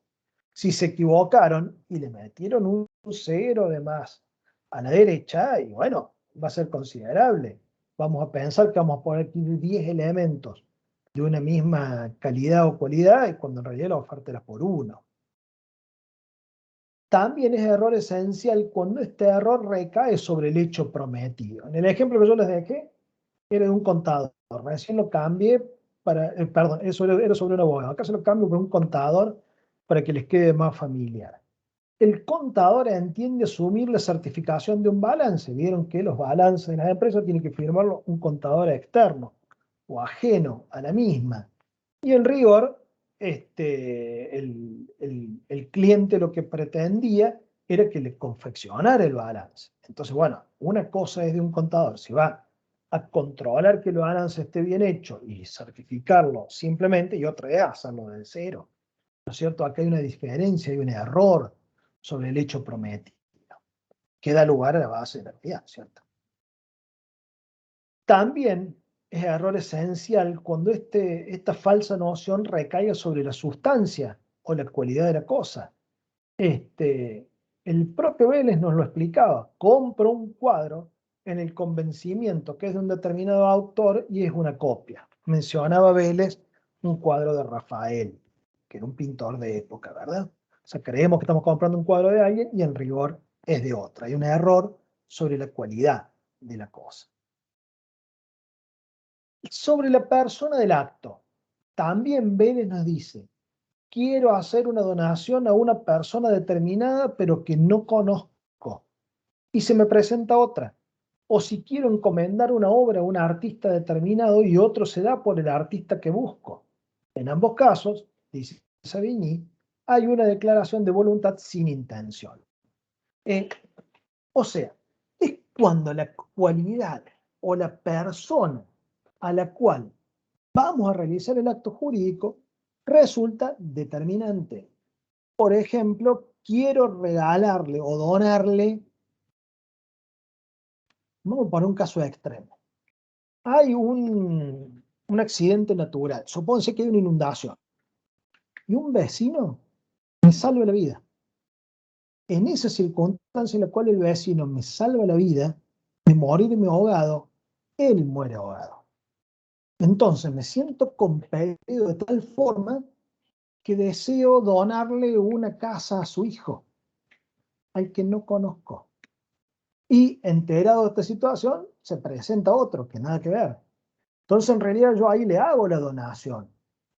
Si se equivocaron y le metieron un cero de más a la derecha, y bueno, va a ser considerable. Vamos a pensar que vamos a poder adquirir 10 elementos de una misma calidad o cualidad, y cuando en realidad la oferta era por uno. También es error esencial cuando este error recae sobre el hecho prometido. En el ejemplo que yo les dejé, era de un contador. Recién lo cambié para, perdón, eso era sobre un abogado. Acá se lo cambio por un contador para que les quede más familiar. El contador entiende asumir la certificación de un balance. Vieron que los balances de las empresas tienen que firmarlo un contador externo o ajeno a la misma. Y en rigor, el cliente lo que pretendía era que le confeccionara el balance. Entonces, bueno, una cosa es de un contador, si va a controlar que el balance esté bien hecho y certificarlo simplemente, y otra es hacerlo de cero. ¿No es cierto? Acá hay una diferencia, hay un error sobre el hecho prometido, que da lugar a la base de la realidad, ¿cierto? También es error esencial cuando esta falsa noción recaiga sobre la sustancia o la cualidad de la cosa. El propio Vélez nos lo explicaba. Compro un cuadro en el convencimiento que es de un determinado autor y es una copia. Mencionaba Vélez un cuadro de Rafael, que era un pintor de época, ¿verdad? O sea, creemos que estamos comprando un cuadro de alguien y en rigor es de otro. Hay un error sobre la cualidad de la cosa. Sobre la persona del acto, también Vélez nos dice: quiero hacer una donación a una persona determinada, pero que no conozco, y se me presenta otra. O si quiero encomendar una obra a un artista determinado y otro se da por el artista que busco. En ambos casos, dice Savigny, hay una declaración de voluntad sin intención. O sea, es cuando la cualidad o la persona a la cual vamos a realizar el acto jurídico resulta determinante. Por ejemplo, quiero regalarle o donarle, vamos a poner un caso extremo. Hay un accidente natural, supónse que hay una inundación, y un vecino me salva la vida. En esa circunstancia en la cual el vecino me salva la vida, de morirme ahogado, él muere ahogado. Entonces me siento compelido de tal forma que deseo donarle una casa a su hijo, al que no conozco. Y enterado de esta situación, se presenta otro que nada que ver. Entonces, en realidad, yo ahí le hago la donación,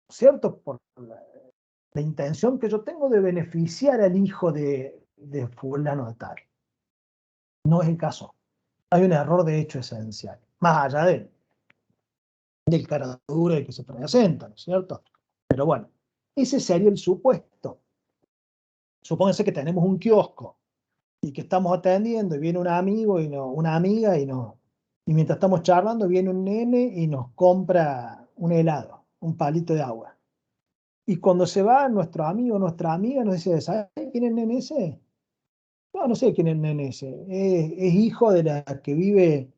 ¿cierto? Por la intención que yo tengo de beneficiar al hijo de fulano de tal. No es el caso. Hay un error de hecho esencial, más allá del cara dura que se presenta, ¿no es cierto? Pero bueno, ese sería el supuesto. Supónganse que tenemos un kiosco y que estamos atendiendo y viene un amigo y una amiga y mientras estamos charlando viene un nene y nos compra un helado, un palito de agua. Y cuando se va nuestro amigo o nuestra amiga nos dice: ¿sabes quién es el nene ese? No, no sé quién es el nene ese. Es hijo de la que vive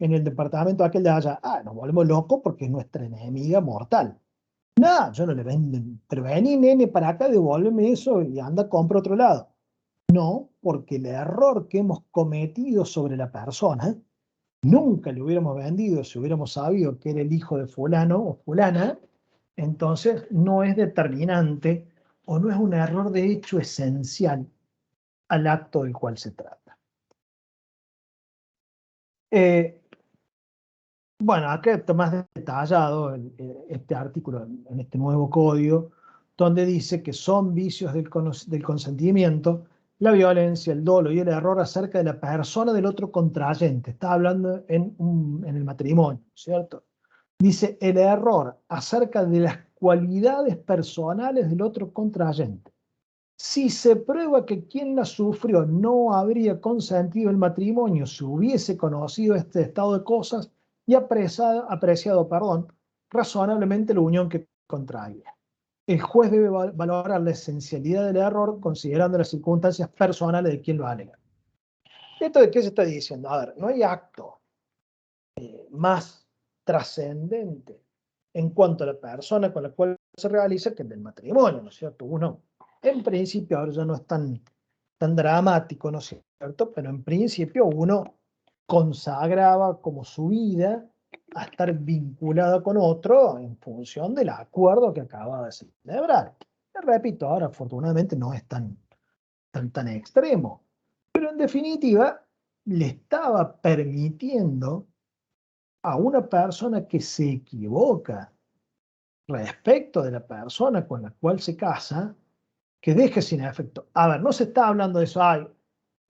en el departamento aquel de allá. Ah, nos volvemos locos porque es nuestra enemiga mortal. No, yo no le vendo. Pero vení, nene, para acá, devuélveme eso y anda, compra otro lado. No, porque el error que hemos cometido sobre la persona, nunca le hubiéramos vendido si hubiéramos sabido que era el hijo de fulano o fulana. Entonces no es determinante o no es un error de hecho esencial al acto del cual se trata. Bueno, acá está más detallado este artículo en este nuevo código, donde dice que son vicios del consentimiento la violencia, el dolo y el error acerca de la persona del otro contrayente. Está hablando en el matrimonio, ¿cierto? Dice el error acerca de las cualidades personales del otro contrayente. Si se prueba que quien la sufrió no habría consentido el matrimonio si hubiese conocido este estado de cosas y apreciado, razonablemente la unión que contraía. El juez debe valorar la esencialidad del error considerando las circunstancias personales de quien lo alega. ¿Esto de qué se está diciendo? A ver, no hay acto más trascendente en cuanto a la persona con la cual se realiza que el del matrimonio, ¿no es cierto? Uno, en principio, ahora ya no es tan dramático, ¿no es cierto? Pero en principio uno consagraba como su vida a estar vinculada con otro en función del acuerdo que acaba de celebrar. Repito, ahora afortunadamente no es tan extremo, pero en definitiva le estaba permitiendo a una persona que se equivoca respecto de la persona con la cual se casa, que deje sin efecto. A ver, no se está hablando de eso: ay,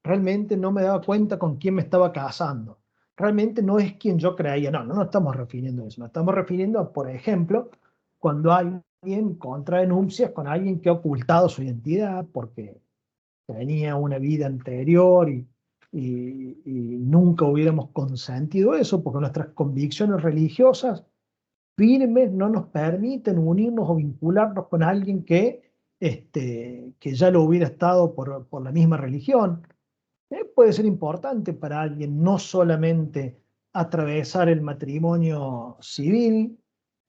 realmente no me daba cuenta con quién me estaba casando, realmente no es quien yo creía. No, no nos estamos refiriendo a eso, nos estamos refiriendo a, por ejemplo, cuando alguien contrae nupcias con alguien que ha ocultado su identidad porque tenía una vida anterior y nunca hubiéramos consentido eso, porque nuestras convicciones religiosas firmes no nos permiten unirnos o vincularnos con alguien que ya lo hubiera estado por la misma religión. Puede ser importante para alguien no solamente atravesar el matrimonio civil,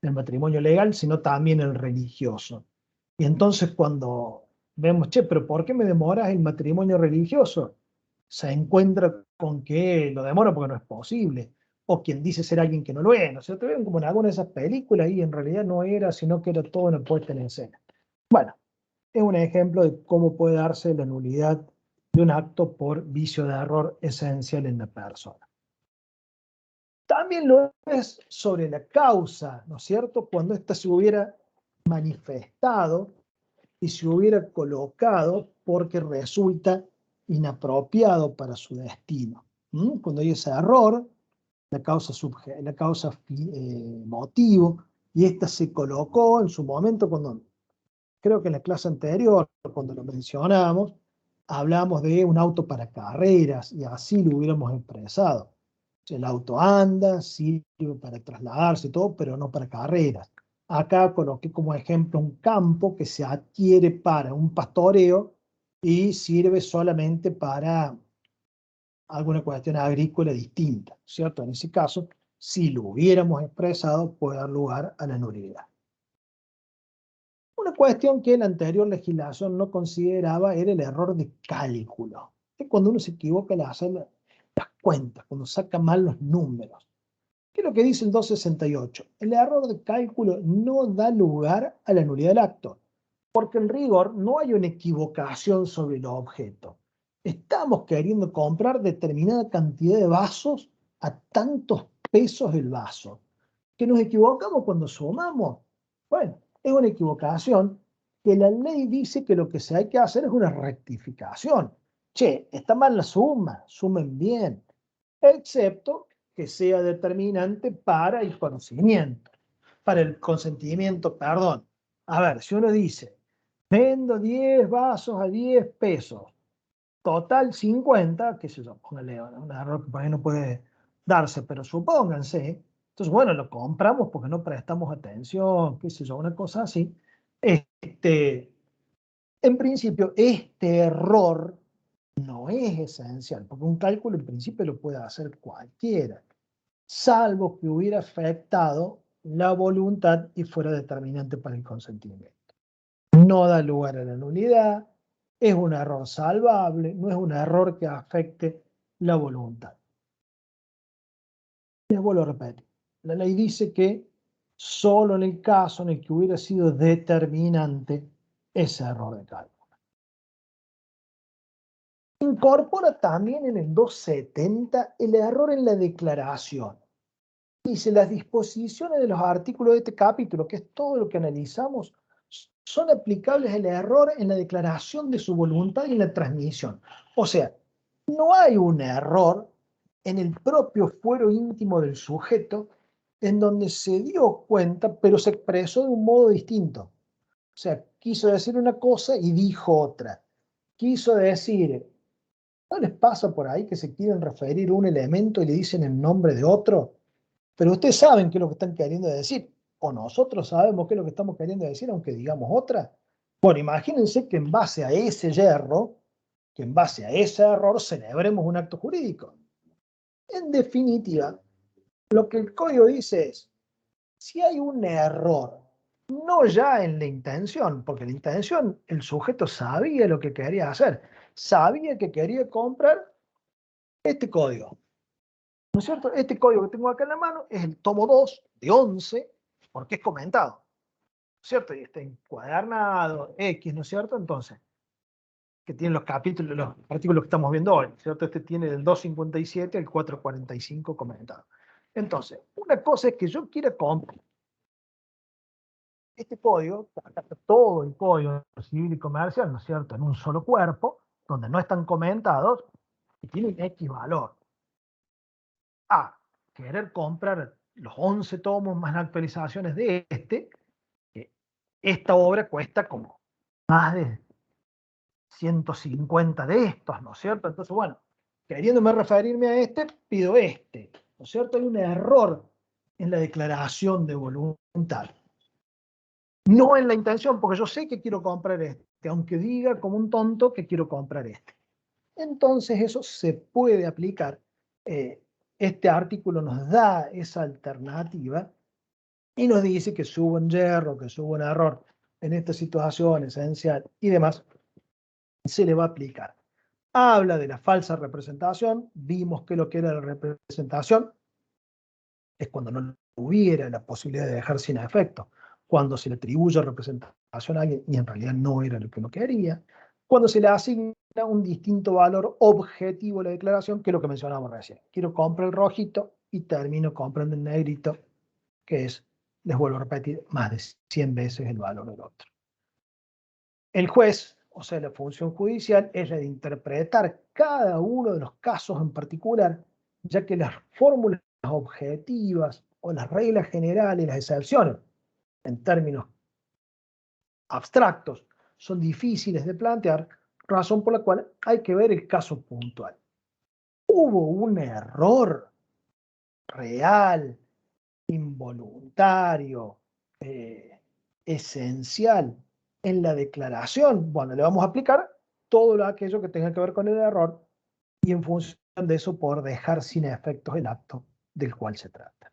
el matrimonio legal, sino también el religioso. Y entonces cuando vemos, che, pero ¿por qué me demoras el matrimonio religioso? Se encuentra con que lo demora porque no es posible, o quien dice ser alguien que no lo es, ¿no? Se te ven como en alguna de esas películas y en realidad no era, sino que era todo una puesta en escena. Bueno, es un ejemplo de cómo puede darse la nulidad de un acto por vicio de error esencial en la persona. También lo es sobre la causa, ¿no es cierto? Cuando ésta se hubiera manifestado y se hubiera colocado porque resulta inapropiado para su destino. Cuando hay ese error, la causa, motivo, y esta se colocó en su momento cuando, creo que en la clase anterior, cuando lo mencionábamos, hablamos de un auto para carreras y así lo hubiéramos expresado. El auto anda, sirve para trasladarse y todo, pero no para carreras. Acá coloqué como ejemplo un campo que se adquiere para un pastoreo y sirve solamente para alguna cuestión agrícola distinta, ¿cierto? En ese caso, si lo hubiéramos expresado, puede dar lugar a la nulidad. Una cuestión que la anterior legislación no consideraba era el error de cálculo. Es cuando uno se equivoca al hacer las cuentas, cuando saca mal los números. ¿Qué es lo que dice el 268? El error de cálculo no da lugar a la nulidad del acto, porque en rigor no hay una equivocación sobre el objeto. Estamos queriendo comprar determinada cantidad de vasos a tantos pesos el vaso. ¿Que nos equivocamos cuando sumamos? Bueno, es una equivocación que la ley dice que lo que se hay que hacer es una rectificación. Che, está mal la suma, sumen bien, excepto que sea determinante para el conocimiento, para el consentimiento, perdón. A ver, si uno dice, vendo 10 vasos a 10 pesos, total 50, qué sé yo, póngale un error que por ahí no puede darse, pero supónganse, entonces bueno, lo compramos porque no prestamos atención, qué sé yo, una cosa así. En principio, este error no es esencial, porque un cálculo en principio lo puede hacer cualquiera, salvo que hubiera afectado la voluntad y fuera determinante para el consentimiento. No da lugar a la nulidad, es un error salvable, no es un error que afecte la voluntad. Les vuelvo a repetir, la ley dice que solo en el caso en el que hubiera sido determinante ese error de cálculo. Incorpora también en el 270 el error en la declaración. Dice, las disposiciones de los artículos de este capítulo, que es todo lo que analizamos, son aplicables al error en la declaración de su voluntad y en la transmisión. O sea, no hay un error en el propio fuero íntimo del sujeto en donde se dio cuenta, pero se expresó de un modo distinto. O sea, quiso decir una cosa y dijo otra. Quiso decir, ¿no les pasa por ahí que se quieren referir a un elemento y le dicen el nombre de otro? Pero ustedes saben qué es lo que están queriendo decir, o nosotros sabemos qué es lo que estamos queriendo decir, aunque digamos otra. Bueno, imagínense que en base a ese yerro, que en base a ese error celebremos un acto jurídico. En definitiva, lo que el código dice es, si hay un error, no ya en la intención, porque la intención, el sujeto sabía lo que quería hacer, sabía que quería comprar este código. ¿No es cierto? Este código que tengo acá en la mano es el tomo 2 de 11, porque es comentado, ¿no es cierto? Y está encuadernado, X, ¿no es cierto? Entonces, que tiene los capítulos, los artículos que estamos viendo hoy, ¿no es cierto? Este tiene del 257 al 445 comentado. Entonces, una cosa es que yo quiera comprar este código, acá está todo el código civil y comercial, ¿no es cierto? En un solo cuerpo, donde no están comentados, y tienen X valor. A, querer comprar los 11 tomos más actualizaciones de este, que esta obra cuesta como más de 150 de estos, ¿no es cierto? Entonces, bueno, queriéndome referirme a este, pido este, ¿no es cierto? Hay un error en la declaración de voluntad. No en la intención, porque yo sé que quiero comprar este, aunque diga como un tonto que quiero comprar este. Entonces eso se puede aplicar este artículo nos da esa alternativa y nos dice que si hubo un yerro, que si hubo un error en esta situación esencial y demás, se le va a aplicar. Habla de la falsa representación, vimos que lo que era la representación es cuando no hubiera la posibilidad de dejar sin efecto, cuando se le atribuye representación a alguien y en realidad no era lo que uno quería, cuando se le asigna un distinto valor objetivo a la declaración, que es lo que mencionábamos recién. Quiero comprar el rojito y termino comprando el negrito, que es, les vuelvo a repetir, más de 100 veces el valor del otro. El juez, o sea, la función judicial, es la de interpretar cada uno de los casos en particular, ya que las fórmulas objetivas o las reglas generales, las excepciones, en términos abstractos, son difíciles de plantear, razón por la cual hay que ver el caso puntual. ¿Hubo un error real, involuntario, esencial en la declaración? Bueno, le vamos a aplicar todo aquello que tenga que ver con el error y en función de eso poder dejar sin efectos el acto del cual se trata.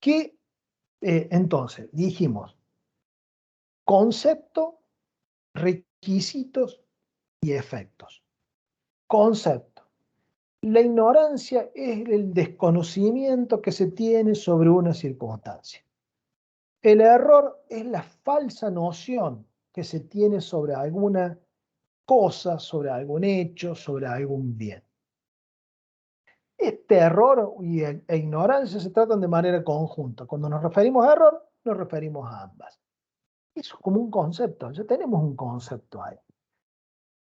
¿Qué entonces dijimos? Concepto, requisitos y efectos. Concepto. La ignorancia es el desconocimiento que se tiene sobre una circunstancia. El error es la falsa noción que se tiene sobre alguna cosa, sobre algún hecho, sobre algún bien. Este error e ignorancia se tratan de manera conjunta. Cuando nos referimos a error, nos referimos a ambas. Eso es como un concepto, ya tenemos un concepto ahí.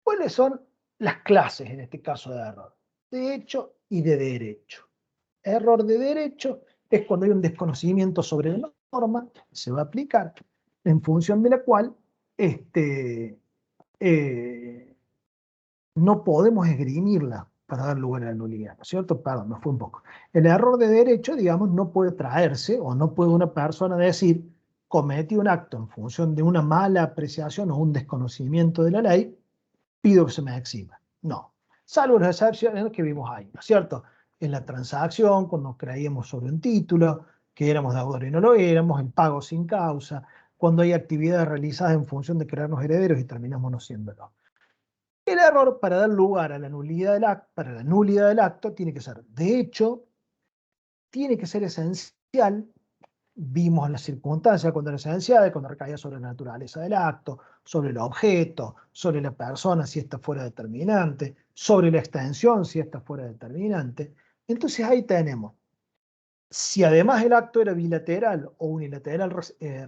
¿Cuáles son las clases en este caso de error? De hecho y de derecho. Error de derecho es cuando hay un desconocimiento sobre la norma, se va a aplicar, en función de la cual no podemos esgrimirla para dar lugar a la nulidad, ¿no es cierto? Perdón, me fue un poco. El error de derecho, digamos, no puede traerse o no puede una persona decir cometí un acto en función de una mala apreciación o un desconocimiento de la ley, pido que se me exima. No, salvo las excepciones que vimos ahí, ¿no es cierto? En la transacción, cuando creíamos sobre un título, que éramos deudores y no lo éramos, en pago sin causa, cuando hay actividades realizadas en función de crearnos herederos y terminamos no siéndolo. El error para dar lugar a la nulidad del acto, para la nulidad del acto, tiene que ser de hecho, tiene que ser esencial. Vimos las circunstancias cuando era esencial, cuando recaía sobre la naturaleza del acto, sobre el objeto, sobre la persona si esta fuera determinante, sobre la extensión si esta fuera determinante. Entonces ahí tenemos, si además el acto era bilateral o unilateral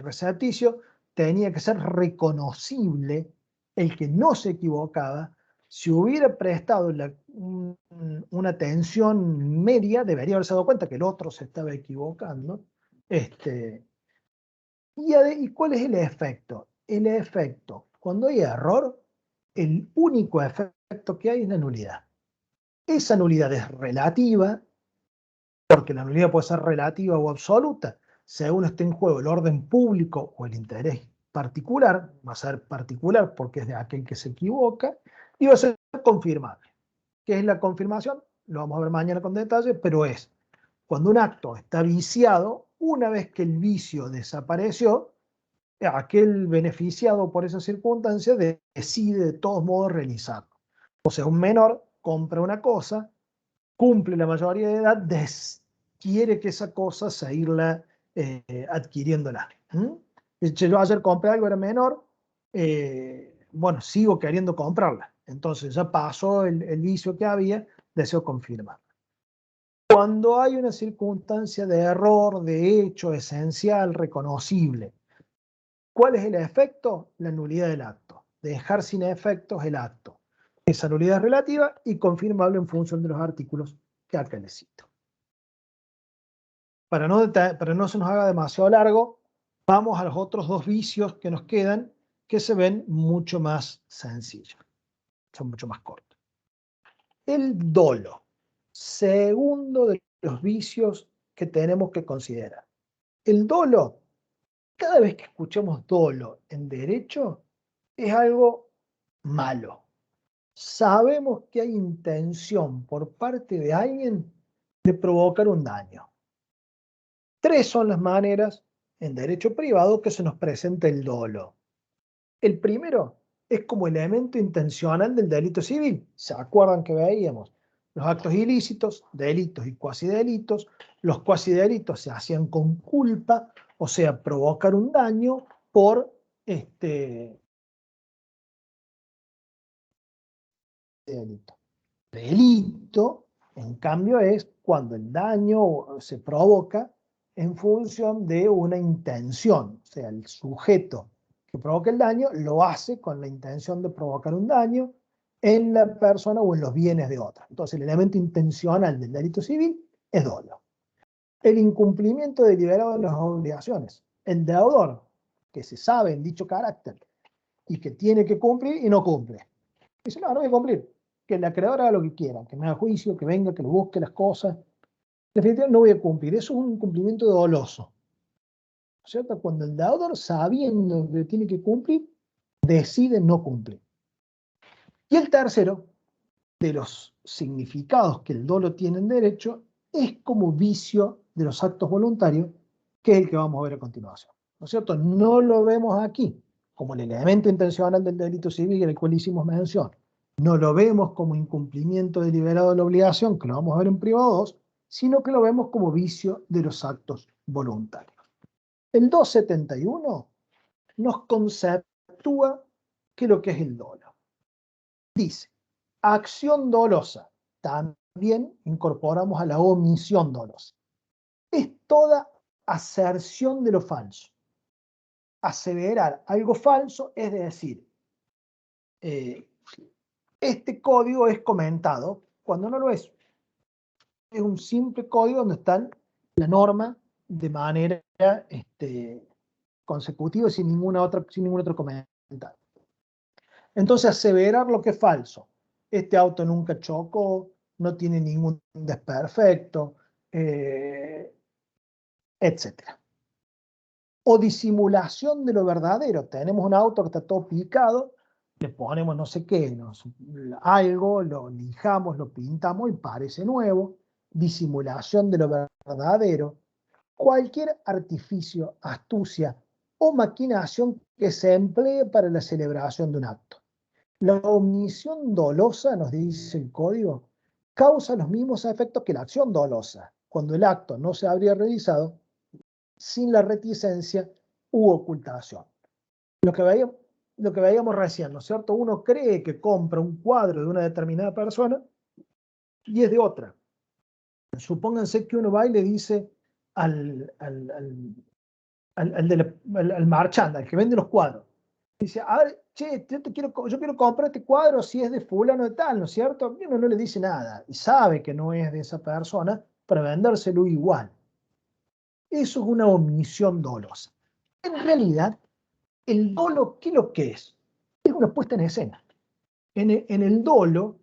recepticio, tenía que ser reconocible el que no se equivocaba. Si hubiera prestado una atención media, debería haberse dado cuenta que el otro se estaba equivocando. ¿Y cuál es el efecto? El efecto, cuando hay error, el único efecto que hay es la nulidad. Esa nulidad es relativa, porque la nulidad puede ser relativa o absoluta, según esté en juego el orden público o el interés particular, va a ser particular porque es de aquel que se equivoca, y va a ser confirmable. ¿Qué es la confirmación? Lo vamos a ver mañana con detalle, pero es cuando un acto está viciado, una vez que el vicio desapareció, aquel beneficiado por esa circunstancia decide de todos modos realizarlo. O sea, un menor compra una cosa, cumple la mayoría de edad, quiere que esa cosa seguirla adquiriéndola. Yo ayer compré algo, era menor, bueno, sigo queriendo comprarla. Entonces ya pasó el vicio que había, deseo confirmar. Cuando hay una circunstancia de error, de hecho esencial, reconocible, ¿cuál es el efecto? La nulidad del acto. Dejar sin efectos el acto. Esa nulidad es relativa y confirmable en función de los artículos que acá les cito. Para no se nos haga demasiado largo, vamos a los otros dos vicios que nos quedan, que se ven mucho más sencillos. Son mucho más cortos. El dolo. Segundo de los vicios que tenemos que considerar. El dolo, cada vez que escuchamos dolo en derecho, es algo malo. sabemos que hay intención por parte de alguien de provocar un daño. 3 son las maneras en derecho privado que se nos presenta el dolo. El primero es como elemento intencional del delito civil. ¿Se acuerdan que veíamos? Los actos ilícitos, delitos y cuasidelitos. Los cuasidelitos se hacían con culpa, o sea, provocar un daño por delito. Delito, en cambio, es cuando el daño se provoca en función de una intención. O sea, el sujeto que provoca el daño lo hace con la intención de provocar un daño en la persona o en los bienes de otra. Entonces, el elemento intencional del delito civil es dolo. El incumplimiento deliberado de las obligaciones. El deudor, que se sabe en dicho carácter y que tiene que cumplir y no cumple. Dice, no voy a cumplir. Que el acreedor haga lo que quiera, que me haga juicio, que venga, que lo busque las cosas. Definitivamente no voy a cumplir. Eso es un incumplimiento doloso. ¿Cierto? Cuando el deudor, sabiendo que tiene que cumplir, decide no cumplir. Y el tercero de los significados que el dolo tiene en derecho es como vicio de los actos voluntarios, que es el que vamos a ver a continuación. ¿No es cierto? No lo vemos aquí como el elemento intencional del delito civil al cual hicimos mención. No lo vemos como incumplimiento deliberado de la obligación, que lo vamos a ver en privado 2, sino que lo vemos como vicio de los actos voluntarios. El 271 nos conceptúa que lo que es el dolo. Dice, acción dolosa. También incorporamos a la omisión dolosa. Es toda aserción de lo falso. Aseverar algo falso es decir, este código es comentado cuando no lo es. Es un simple código donde está la norma de manera consecutiva sin ningún otro comentario. Entonces, aseverar lo que es falso. Este auto nunca chocó, no tiene ningún desperfecto, etc. O disimulación de lo verdadero. Tenemos un auto que está todo picado, le ponemos no sé qué, algo, lo lijamos, lo pintamos y parece nuevo. Disimulación de lo verdadero. Cualquier artificio, astucia o maquinación que se emplee para la celebración de un acto. La omisión dolosa, nos dice el código, causa los mismos efectos que la acción dolosa, cuando el acto no se habría realizado sin la reticencia u ocultación. Lo que veíamos recién, ¿no es cierto? Uno cree que compra un cuadro de una determinada persona y es de otra. Supónganse que uno va y le dice al marchand, al que vende los cuadros, dice, a ver, che, yo quiero comprar este cuadro si es de fulano de tal, ¿no es cierto? Y uno no le dice nada y sabe que no es de esa persona para vendérselo igual. Eso es una omisión dolosa. En realidad, el dolo, ¿qué es lo que es? Es una puesta en escena. En el dolo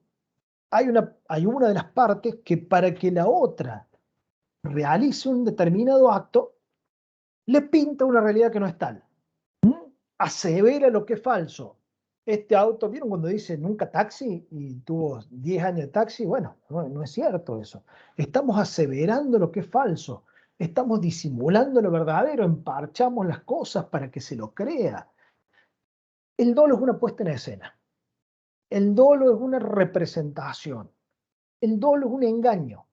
hay una de las partes que para que la otra realice un determinado acto, le pinta una realidad que no es tal. Asevera lo que es falso. Este auto, ¿vieron cuando dice nunca taxi y tuvo 10 años de taxi? Bueno, no es cierto eso. Estamos aseverando lo que es falso. Estamos disimulando lo verdadero, emparchamos las cosas para que se lo crea. El dolo es una puesta en escena. El dolo es una representación. El dolo es un engaño.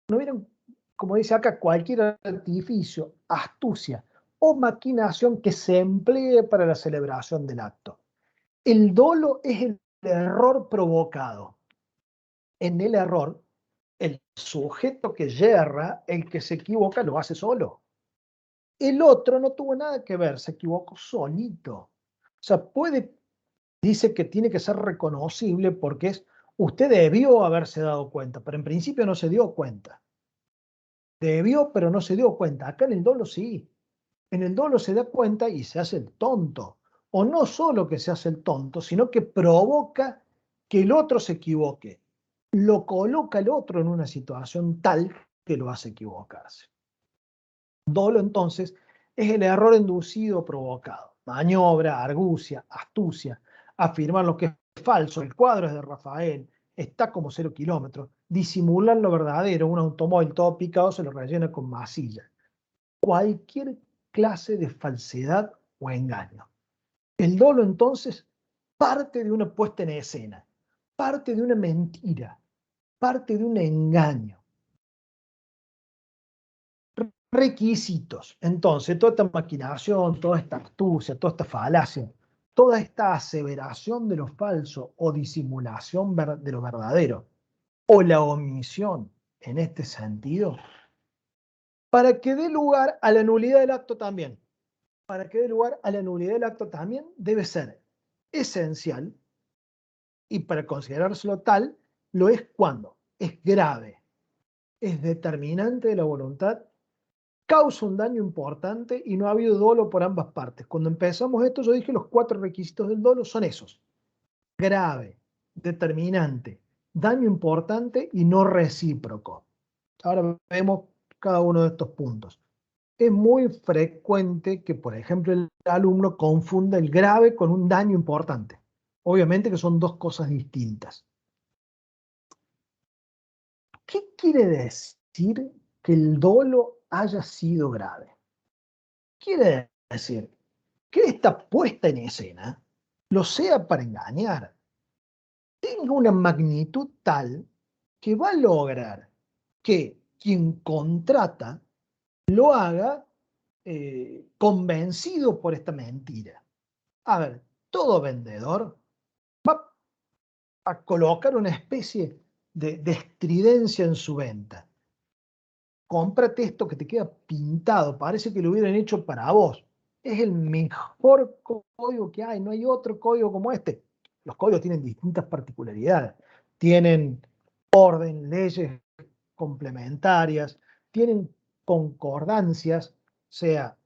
¿No vieron? Como dice acá, cualquier artificio, astucia o maquinación que se emplee para la celebración del acto. El dolo es el error provocado. En el error, el sujeto que yerra, el que se equivoca, lo hace solo. El otro no tuvo nada que ver, se equivocó solito. O sea, dice que tiene que ser reconocible porque usted debió haberse dado cuenta, pero en principio no se dio cuenta. Debió, pero no se dio cuenta. Acá en el dolo sí. En el dolo se da cuenta y se hace el tonto. O no solo que se hace el tonto, sino que provoca que el otro se equivoque. Lo coloca el otro en una situación tal que lo hace equivocarse. Dolo, entonces, es el error inducido o provocado. Maniobra, argucia, astucia, afirmar lo que es falso, el cuadro es de Rafael, está como 0 kilómetros, disimulan lo verdadero, un automóvil todo picado se lo rellena con masilla. Cualquier clase de falsedad o engaño. El dolo entonces parte de una puesta en escena, parte de una mentira, parte de un engaño. Requisitos. Entonces, toda esta maquinación, toda esta astucia, toda esta falacia, toda esta aseveración de lo falso o disimulación de lo verdadero, o la omisión en este sentido, para que dé lugar a la nulidad del acto también. Para que dé lugar a la nulidad del acto también debe ser esencial, y para considerárselo tal, lo es cuando es grave, es determinante de la voluntad, causa un daño importante y no ha habido dolo por ambas partes. Cuando empezamos esto, yo dije los 4 requisitos del dolo son esos: grave, determinante, daño importante y no recíproco. Ahora vemos cada uno de estos puntos. Es muy frecuente que, por ejemplo, el alumno confunda el grave con un daño importante. Obviamente que son dos cosas distintas. ¿Qué quiere decir que el dolo haya sido grave? Quiere decir que esta puesta en escena lo sea para engañar, tenga una magnitud tal que va a lograr que quien contrata lo haga convencido por esta mentira. A ver, todo vendedor va a colocar una especie de estridencia en su venta. Cómprate esto que te queda pintado, parece que lo hubieran hecho para vos. Es el mejor código que hay, no hay otro código como este. Los códigos tienen distintas particularidades. Tienen orden, leyes complementarias, tienen concordancias, o sea,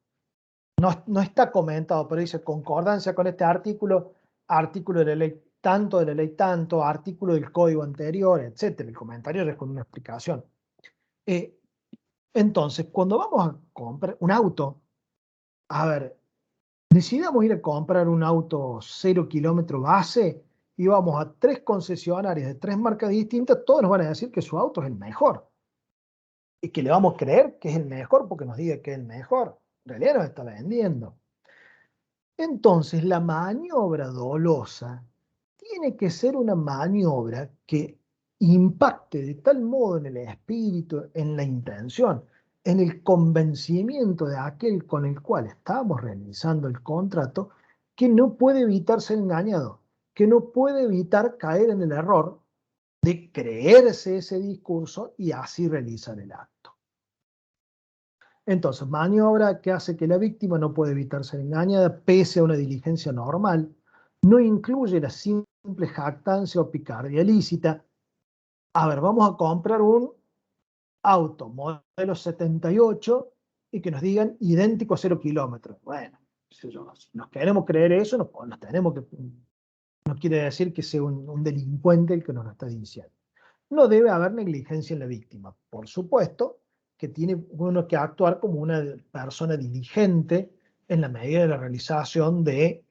no está comentado, pero dice concordancia con este artículo, artículo de la ley tanto, de la ley tanto, artículo del código anterior, etc. El comentario es con una explicación. Entonces, cuando vamos a comprar un auto, a ver, decidamos ir a comprar un auto 0 kilómetro base y vamos a 3 concesionarias de 3 marcas distintas, todos nos van a decir que su auto es el mejor. Y que le vamos a creer que es el mejor porque nos diga que es el mejor. En realidad nos está vendiendo. Entonces, la maniobra dolosa tiene que ser una maniobra que impacte de tal modo en el espíritu, en la intención, en el convencimiento de aquel con el cual estamos realizando el contrato, que no puede evitar ser engañado, que no puede evitar caer en el error de creerse ese discurso y así realizar el acto. Entonces, maniobra que hace que la víctima no puede evitar ser engañada pese a una diligencia normal, no incluye la simple jactancia o picardía lícita. A ver, vamos a comprar un auto modelo 78 y que nos digan idéntico a 0 kilómetros. Bueno, si nos queremos creer eso, nos tenemos que, no quiere decir que sea un delincuente el que nos lo está diciendo. No debe haber negligencia en la víctima. Por supuesto que tiene uno que actuar como una persona diligente en la medida de la realización de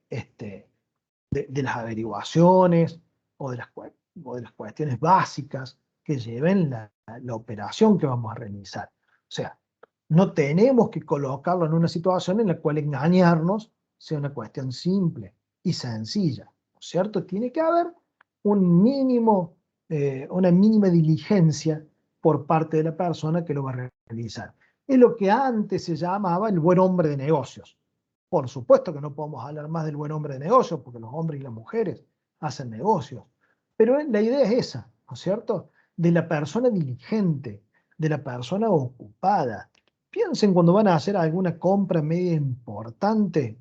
las averiguaciones o de las cuestiones básicas que lleven la operación que vamos a realizar. O sea, no tenemos que colocarlo en una situación en la cual engañarnos sea una cuestión simple y sencilla, ¿no es cierto? Tiene que haber un mínimo, una mínima diligencia por parte de la persona que lo va a realizar. Es lo que antes se llamaba el buen hombre de negocios. Por supuesto que no podemos hablar más del buen hombre de negocios, porque los hombres y las mujeres hacen negocios. Pero la idea es esa, ¿no es cierto? De la persona diligente, de la persona ocupada. Piensen cuando van a hacer alguna compra media importante,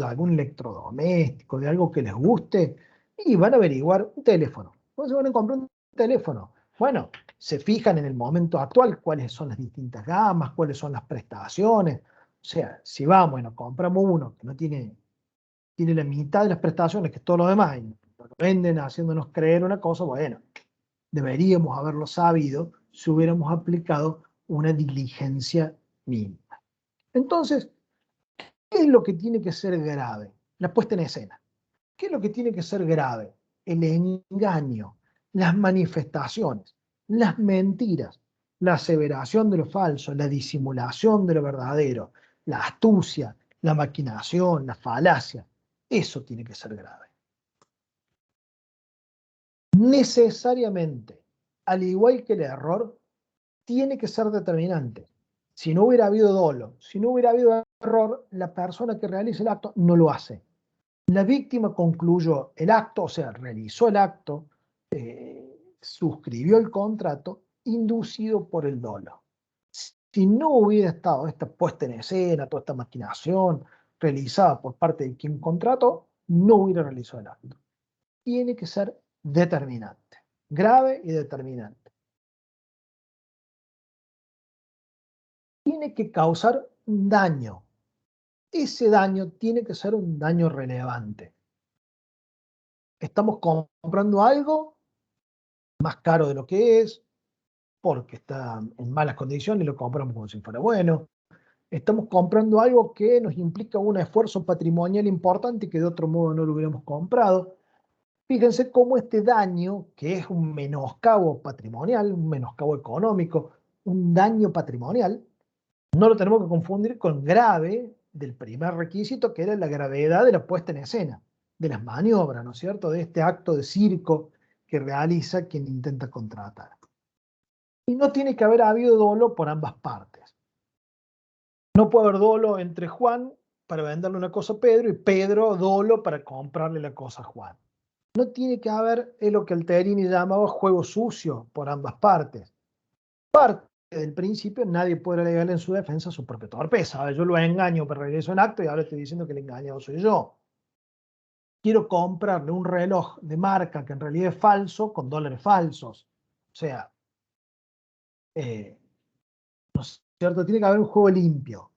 algún electrodoméstico, de algo que les guste, y van a averiguar un teléfono. ¿Cómo se van a comprar un teléfono? Bueno, se fijan en el momento actual cuáles son las distintas gamas, cuáles son las prestaciones. O sea, si vamos y nos compramos uno que no tiene la mitad de las prestaciones que todos los demás y nos lo venden haciéndonos creer una cosa, bueno, deberíamos haberlo sabido si hubiéramos aplicado una diligencia mínima. Entonces, ¿qué es lo que tiene que ser grave? La puesta en escena. ¿Qué es lo que tiene que ser grave? el engaño, las manifestaciones, las mentiras, la aseveración de lo falso, la disimulación de lo verdadero, la astucia, la maquinación, la falacia. Eso tiene que ser grave. Necesariamente, al igual que el error, tiene que ser determinante. Si no hubiera habido dolo, si no hubiera habido error, la persona que realiza el acto no lo hace. La víctima concluyó el acto, o sea, realizó el acto, suscribió el contrato, inducido por el dolo. Si no hubiera estado esta puesta en escena, toda esta maquinación realizada por parte de quien contrató, no hubiera realizado el acto. Tiene que ser determinante, grave y determinante. Tiene que causar un daño. Ese daño tiene que ser un daño relevante. Estamos comprando algo más caro de lo que es, porque está en malas condiciones y lo compramos como si fuera bueno. Estamos comprando algo que nos implica un esfuerzo patrimonial importante que de otro modo no lo hubiéramos comprado. Fíjense cómo este daño, que es un menoscabo patrimonial, un menoscabo económico, un daño patrimonial, no lo tenemos que confundir con grave del primer requisito, que era la gravedad de la puesta en escena, de las maniobras, ¿no es cierto?, de este acto de circo que realiza quien intenta contratar. Y no tiene que haber habido dolo por ambas partes. No puede haber dolo entre Juan para venderle una cosa a Pedro y Pedro dolo para comprarle la cosa a Juan. No tiene que haber lo que Alterini llamaba juego sucio por ambas partes. Parte del principio, nadie puede alegar en su defensa su propia torpeza. Yo lo engaño para realizar un acto y ahora estoy diciendo que el engañado soy yo. Quiero comprarle un reloj de marca que en realidad es falso con dólares falsos. O sea, ¿no es cierto? Tiene que haber un juego limpio.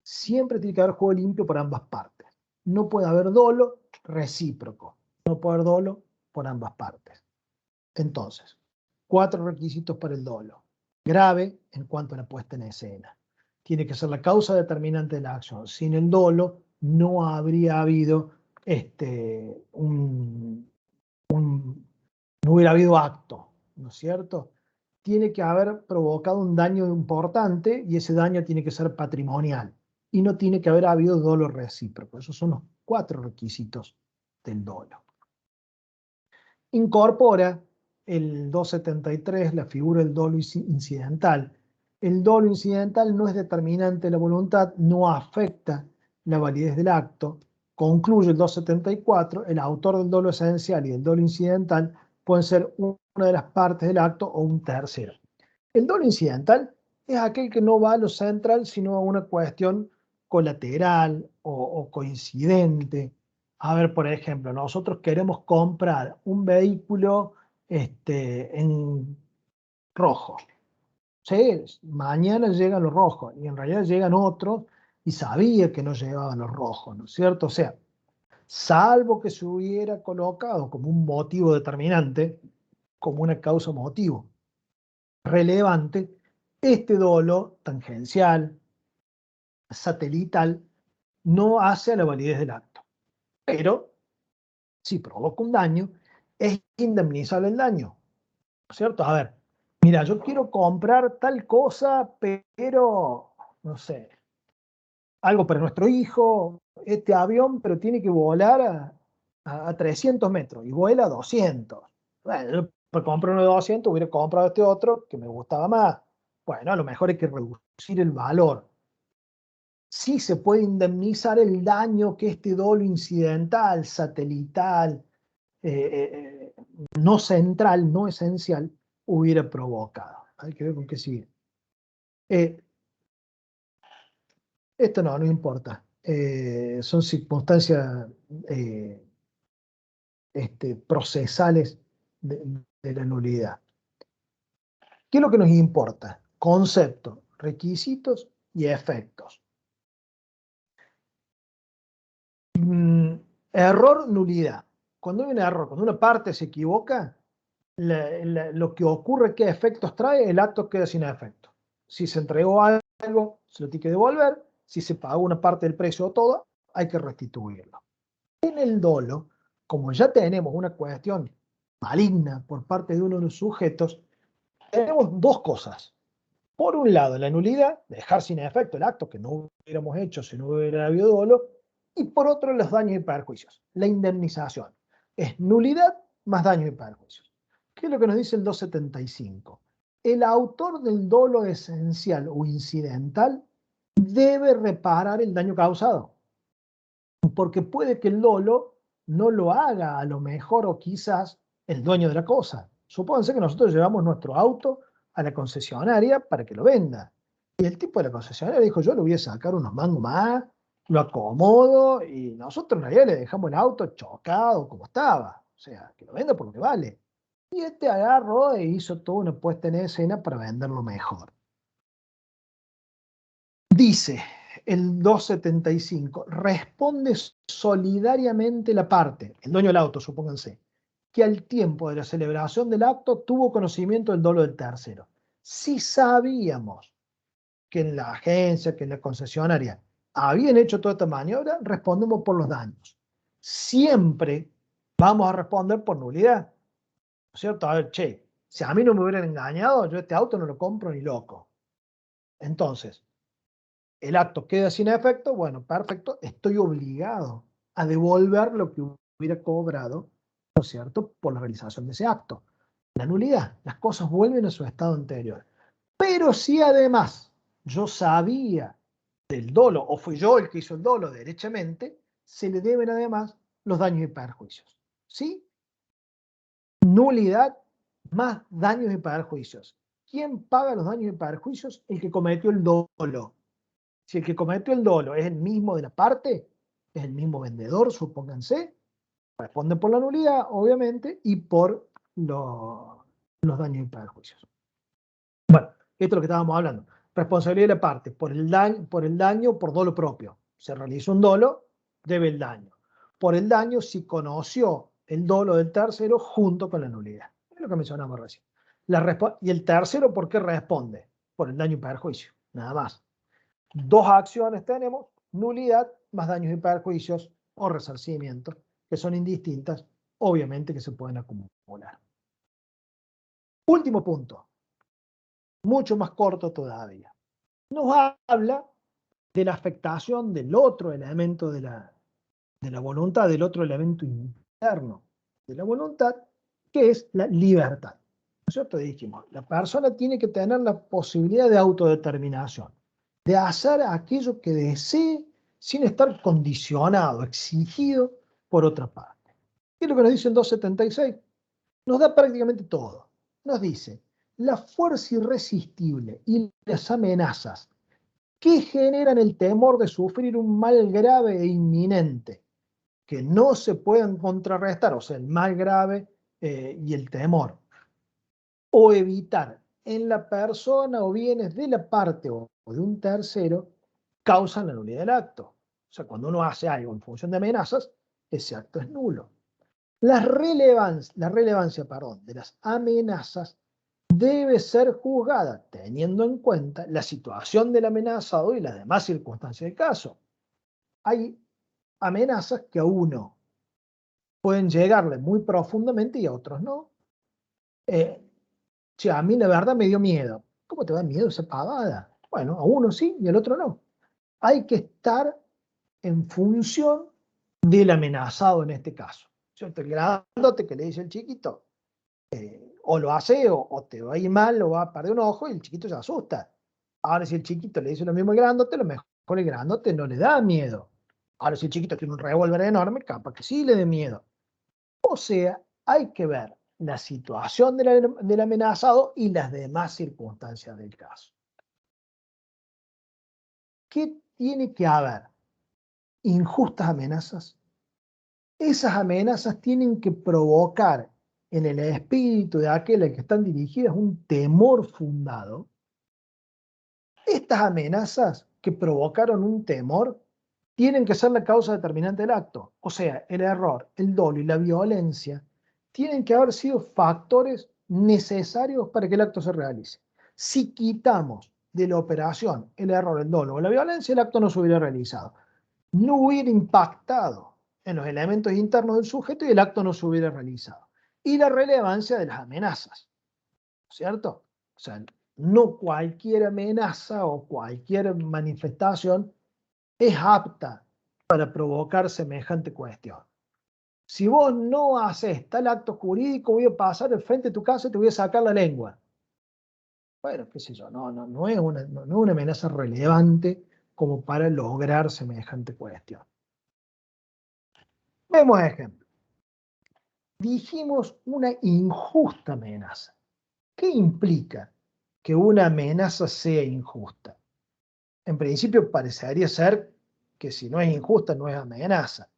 Siempre tiene que haber juego limpio por ambas partes. No puede haber dolo recíproco. No puede haber dolo por ambas partes. Entonces, 4 requisitos para el dolo. Grave en cuanto a la puesta en escena. Tiene que ser la causa determinante de la acción. Sin el dolo no habría habido no hubiera habido acto, ¿no es cierto? Tiene que haber provocado un daño importante y ese daño tiene que ser patrimonial. Y no tiene que haber habido dolo recíproco. Esos son los 4 requisitos del dolo. Incorpora el 273 la figura del dolo incidental. El dolo incidental no es determinante de la voluntad, no afecta la validez del acto. Concluye el 274, el autor del dolo esencial y del dolo incidental pueden ser una de las partes del acto o un tercero. El dolo incidental es aquel que no va a lo central, sino a una cuestión colateral o coincidente. A ver, por ejemplo, nosotros queremos comprar un vehículo en rojo. Sí, mañana llegan los rojos y en realidad llegan otros y sabía que no llegaban los rojos, ¿no es cierto? O sea, salvo que se hubiera colocado como un motivo determinante, como una causa motivo relevante, este dolo tangencial, satelital, no hace a la validez del acto. Pero si provoca un daño, es indemnizable el daño, ¿cierto? A ver, mira, yo quiero comprar tal cosa, pero, no sé, algo para nuestro hijo, este avión, pero tiene que volar a 300 metros y vuela a 200. Bueno, yo para comprar uno de 200 hubiera comprado este otro que me gustaba más. Bueno, a lo mejor hay que reducir el valor. Sí se puede indemnizar el daño que este dolo incidental, satelital, no central, no esencial, hubiera provocado. Hay que ver con qué sigue. Esto no importa. Son circunstancias procesales de la nulidad. ¿Qué es lo que nos importa? Conceptos, requisitos y efectos. Error, nulidad. Cuando hay un error, cuando una parte se equivoca, lo que ocurre, ¿qué efectos trae? El acto queda sin efecto. Si se entregó algo, se lo tiene que devolver. Si se pagó una parte del precio o todo, hay que restituirlo. En el dolo, como ya tenemos una cuestión maligna por parte de uno de los sujetos, tenemos dos cosas. Por un lado, la nulidad, dejar sin efecto el acto que no hubiéramos hecho si no hubiera habido dolo, y por otro, los daños y perjuicios, la indemnización. Es nulidad más daños y perjuicios. ¿Qué es lo que nos dice el 275? El autor del dolo esencial o incidental debe reparar el daño causado, porque puede que el dolo no lo haga a lo mejor o quizás el dueño de la cosa. Supónganse que nosotros llevamos nuestro auto a la concesionaria para que lo venda. Y el tipo de la concesionaria dijo, yo le voy a sacar unos mangos más, lo acomodo, y nosotros en realidad le dejamos el auto chocado como estaba. O sea, que lo venda por lo que vale. Y este agarró e hizo toda una puesta en escena para venderlo mejor. Dice el 275, responde solidariamente la parte, el dueño del auto, supónganse, que al tiempo de la celebración del acto tuvo conocimiento del dolo del tercero. Si sabíamos que en la agencia, que en la concesionaria habían hecho toda esta maniobra, respondemos por los daños. Siempre vamos a responder por nulidad. ¿No es cierto? A ver, che, si a mí no me hubieran engañado, yo este auto no lo compro ni loco. Entonces, el acto queda sin efecto, bueno, perfecto, estoy obligado a devolver lo que hubiera cobrado, ¿no es cierto?, por la realización de ese acto. La nulidad, las cosas vuelven a su estado anterior. Pero si además yo sabía del dolo, o fui yo el que hizo el dolo derechamente, se le deben además los daños y perjuicios. ¿Sí? Nulidad más daños y perjuicios. ¿Quién paga los daños y perjuicios? El que cometió el dolo. Si el que cometió el dolo es el mismo de la parte, es el mismo vendedor, supónganse, responde por la nulidad, obviamente, y por los daños y perjuicios. Bueno, esto es lo que estábamos hablando. Responsabilidad de la parte, por el daño por dolo propio. Se realizó un dolo, debe el daño. Por el daño si conoció el dolo del tercero junto con la nulidad. Es lo que mencionamos recién. Y el tercero, ¿por qué responde? Por el daño y perjuicio, nada más. Dos acciones tenemos, nulidad más daños y perjuicios o resarcimiento, que son indistintas, obviamente que se pueden acumular. Último punto, mucho más corto todavía. Nos habla de la afectación del otro elemento de la voluntad, del otro elemento interno de la voluntad, que es la libertad. ¿No es cierto? Dijimos, la persona tiene que tener la posibilidad de autodeterminación, de hacer aquello que desee sin estar condicionado, exigido por otra parte. ¿Qué es lo que nos dice el 276? Nos da prácticamente todo. Nos dice, la fuerza irresistible y las amenazas que generan el temor de sufrir un mal grave e inminente, que no se puedan contrarrestar, o sea, el mal grave y el temor, o evitar en la persona o bienes de la parte o de un tercero, causan la nulidad del acto. O sea, cuando uno hace algo en función de amenazas, ese acto es nulo. La relevancia de las amenazas debe ser juzgada teniendo en cuenta la situación del amenazado y las demás circunstancias del caso. Hay amenazas que a uno pueden llegarle muy profundamente y a otros no. A mí la verdad me dio miedo. ¿Cómo te da miedo esa pavada? Bueno, a uno sí y al otro no. Hay que estar en función del amenazado en este caso. ¿Cierto? El grandote que le dice el chiquito, o lo hace o te va a ir mal o va a perder un ojo y el chiquito se asusta. Ahora si el chiquito le dice lo mismo al grandote, lo mejor el grandote no le da miedo. Ahora si el chiquito tiene un revólver enorme, capaz que sí le dé miedo. O sea, hay que ver la situación del amenazado y las demás circunstancias del caso. ¿Qué tiene que haber? Injustas amenazas. Esas amenazas tienen que provocar en el espíritu de aquel al que están dirigidas un temor fundado. Estas amenazas que provocaron un temor tienen que ser la causa determinante del acto. O sea, el error, el dolo y la violencia tienen que haber sido factores necesarios para que el acto se realice. Si quitamos de la operación el error, el dolo o la violencia, el acto no se hubiera realizado. No hubiera impactado en los elementos internos del sujeto y el acto no se hubiera realizado. Y la relevancia de las amenazas, ¿cierto? O sea, no cualquier amenaza o cualquier manifestación es apta para provocar semejante cuestión. Si vos no haces tal acto jurídico, voy a pasar al frente de tu casa y te voy a sacar la lengua. Bueno, qué sé yo, no es una amenaza relevante como para lograr semejante cuestión. Vemos ejemplo. Dijimos una injusta amenaza. ¿Qué implica que una amenaza sea injusta? En principio parecería ser que si no es injusta no es amenaza.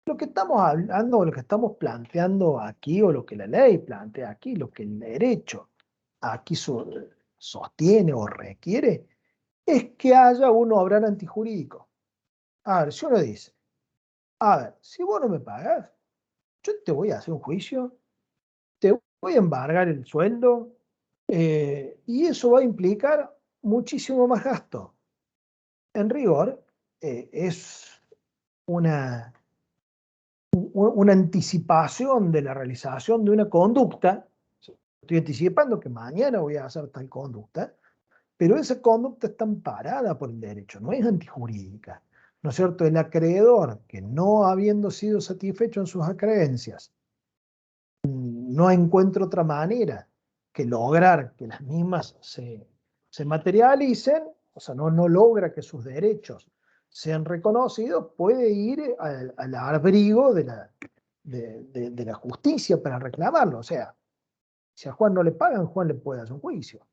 Lo que estamos hablando, lo que estamos planteando aquí, o lo que la ley plantea aquí, lo que el derecho aquí sostiene o requiere, es que haya un obrar antijurídico. A ver, si uno dice, a ver, si vos no me pagas, yo te voy a hacer un juicio, te voy a embargar el sueldo, y eso va a implicar muchísimo más gasto. En rigor, es una anticipación de la realización de una conducta. Estoy anticipando que mañana voy a hacer tal conducta, pero esa conducta está amparada por el derecho, no es antijurídica. ¿No es cierto? El acreedor, que no habiendo sido satisfecho en sus acreencias, no encuentra otra manera que lograr que las mismas se materialicen, o sea, no logra que sus derechos sean reconocidos, puede ir al abrigo de la justicia para reclamarlo. O sea, si a Juan no le pagan, Juan le puede hacer un juicio,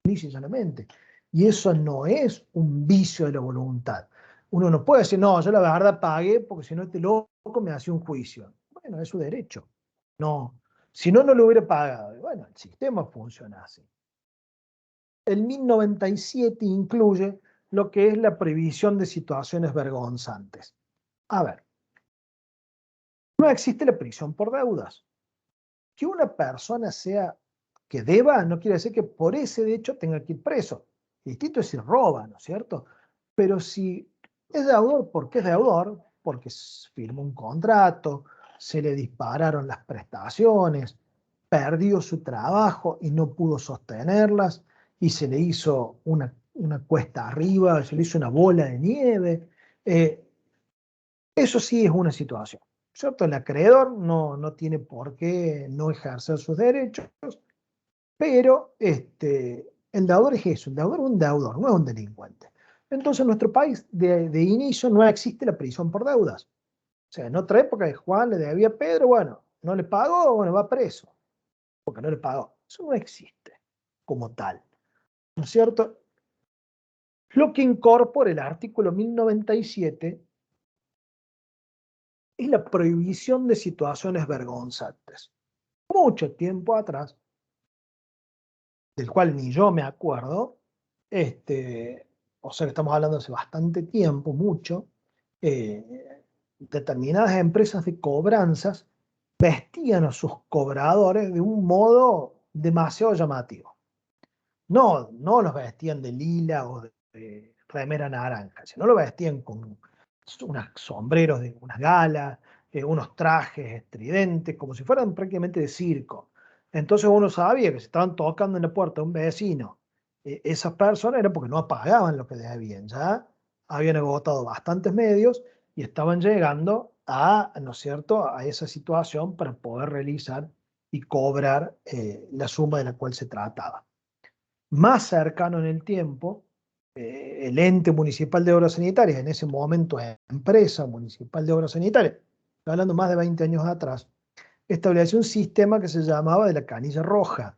llanamente. Y eso no es un vicio de la voluntad. Uno no puede decir, no, yo la verdad pagué porque si no este loco me hace un juicio. Bueno, es su derecho. No, si no, no lo hubiera pagado. Bueno, el sistema funciona así. El 1097 incluye lo que es la prohibición de situaciones vergonzantes. A ver, no existe la prisión por deudas. Que una persona que deba no quiere decir que por ese hecho tenga que ir preso. Distinto es si roba, ¿no es cierto? Pero si es deudor, ¿por qué es deudor? Porque firmó un contrato, se le dispararon las prestaciones, perdió su trabajo y no pudo sostenerlas, y se le hizo una cuesta arriba, se le hizo una bola de nieve. Eso sí es una situación, ¿cierto? El acreedor no tiene por qué no ejercer sus derechos, pero el deudor es eso, el deudor es un deudor, no es un delincuente. Entonces en nuestro país de inicio no existe la prisión por deudas. O sea, en otra época Juan le debía a Pedro, bueno, no le pagó, bueno, va preso, porque no le pagó. Eso no existe como tal, ¿no es cierto? Lo que incorpora el artículo 1097 es la prohibición de situaciones vergonzantes. Mucho tiempo atrás, del cual ni yo me acuerdo, o sea que estamos hablando hace bastante tiempo, mucho, determinadas empresas de cobranzas vestían a sus cobradores de un modo demasiado llamativo. No los vestían de lila o de remera naranja, sino lo vestían con unos sombreros de unas galas, unos trajes estridentes, como si fueran prácticamente de circo. Entonces uno sabía que se estaban tocando en la puerta de un vecino. Esas personas eran porque no pagaban lo que debían, ya habían agotado bastantes medios y estaban llegando ¿no es cierto?, a esa situación para poder realizar y cobrar la suma de la cual se trataba. Más cercano en el tiempo, el ente municipal de obras sanitarias, en ese momento empresa municipal de obras sanitarias, estoy hablando más de 20 años atrás, estableció un sistema que se llamaba de la canilla roja.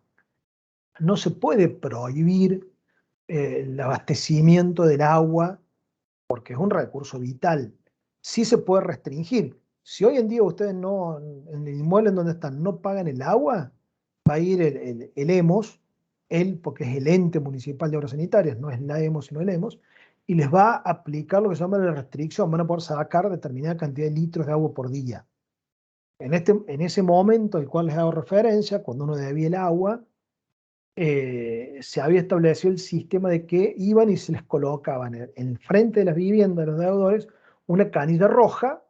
No se puede prohibir el abastecimiento del agua porque es un recurso vital. Sí se puede restringir. Si hoy en día ustedes no, en el inmueble en donde están, no pagan el agua, va a ir el EMOS, porque es el ente municipal de obras sanitarias, no es la EMOS sino el EMOS, y les va a aplicar lo que se llama la restricción, van a poder sacar determinada cantidad de litros de agua por día. En ese momento al cual les hago referencia, cuando uno debía el agua, se había establecido el sistema de que iban y se les colocaban en el frente de las viviendas de los deudores una canilla roja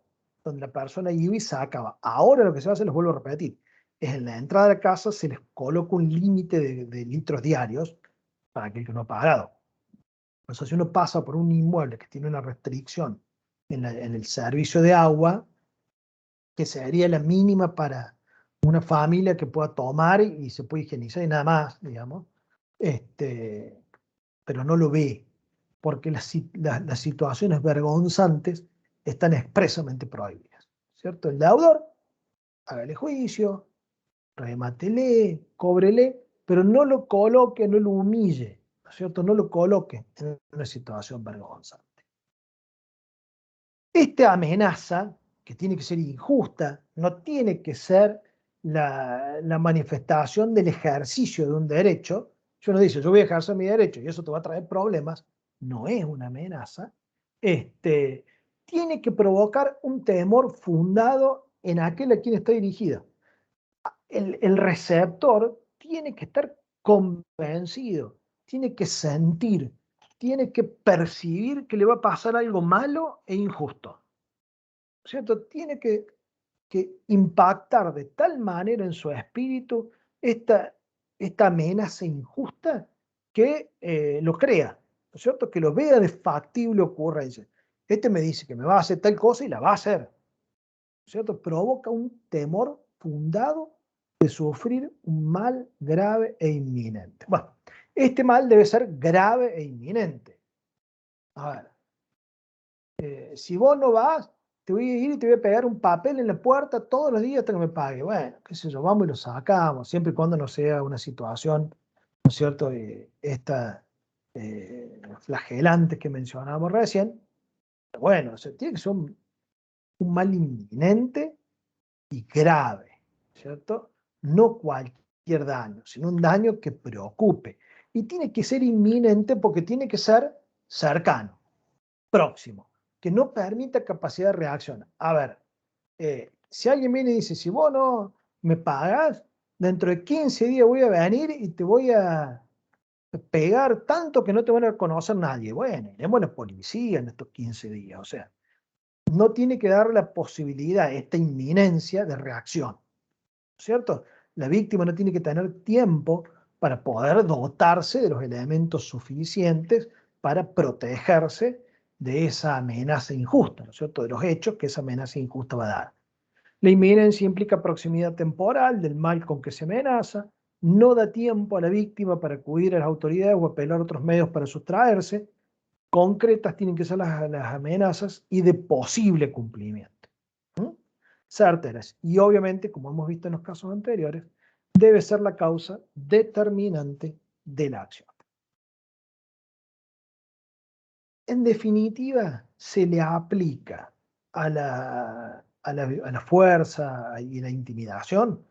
donde la persona iba y sacaba. Ahora lo que se hace, les vuelvo a repetir, es en la entrada de la casa se les coloca un límite de litros diarios para aquel que no ha pagado. O sea, si uno pasa por un inmueble que tiene una restricción en el servicio de agua, que sería la mínima para una familia que pueda tomar y se puede higienizar y nada más, digamos, pero no lo ve, porque las situaciones vergonzantes están expresamente prohibidas, ¿cierto? El deudor, hágale juicio, remátele, cóbrele, pero no lo coloque, no lo humille, ¿no es cierto? No lo coloque en una situación vergonzante. Esta amenaza, que tiene que ser injusta, no tiene que ser la manifestación del ejercicio de un derecho. Si uno dice, yo voy a ejercer mi derecho y eso te va a traer problemas, no es una amenaza. Tiene que provocar un temor fundado en aquel a quien está dirigido. El receptor tiene que estar convencido, tiene que sentir, tiene que percibir que le va a pasar algo malo e injusto. ¿Cierto? Tiene que impactar de tal manera en su espíritu esta amenaza injusta que lo crea, ¿no es cierto? Que lo vea de factible ocurrencia. Este me dice que me va a hacer tal cosa y la va a hacer, ¿no es cierto? Provoca un temor fundado de sufrir un mal grave e inminente. Bueno, este mal debe ser grave e inminente. A ver, si vos no vas, te voy a ir y te voy a pegar un papel en la puerta todos los días hasta que me pague. Bueno, qué sé yo, vamos y lo sacamos, siempre y cuando no sea una situación, ¿no es cierto?, esta flagelante que mencionábamos recién. Pero bueno, o sea, tiene que ser un mal inminente y grave, ¿cierto? No cualquier daño, sino un daño que preocupe. Y tiene que ser inminente porque tiene que ser cercano, próximo, que no permita capacidad de reacción. A ver, si alguien viene y dice, si vos no me pagas, dentro de 15 días voy a venir y te voy a pegar tanto que no te van a conocer nadie. Bueno, iremos a la policía en estos 15 días. O sea, no tiene que dar la posibilidad, esta inminencia de reacción, ¿cierto? La víctima no tiene que tener tiempo para poder dotarse de los elementos suficientes para protegerse de esa amenaza injusta, ¿no es cierto? De los hechos que esa amenaza injusta va a dar. La inminencia implica proximidad temporal del mal con que se amenaza, no da tiempo a la víctima para acudir a las autoridades o apelar a otros medios para sustraerse, concretas tienen que ser las amenazas y de posible cumplimiento. Certeras. Y obviamente, como hemos visto en los casos anteriores, debe ser la causa determinante de la acción. En definitiva, se le aplica a la fuerza y la intimidación.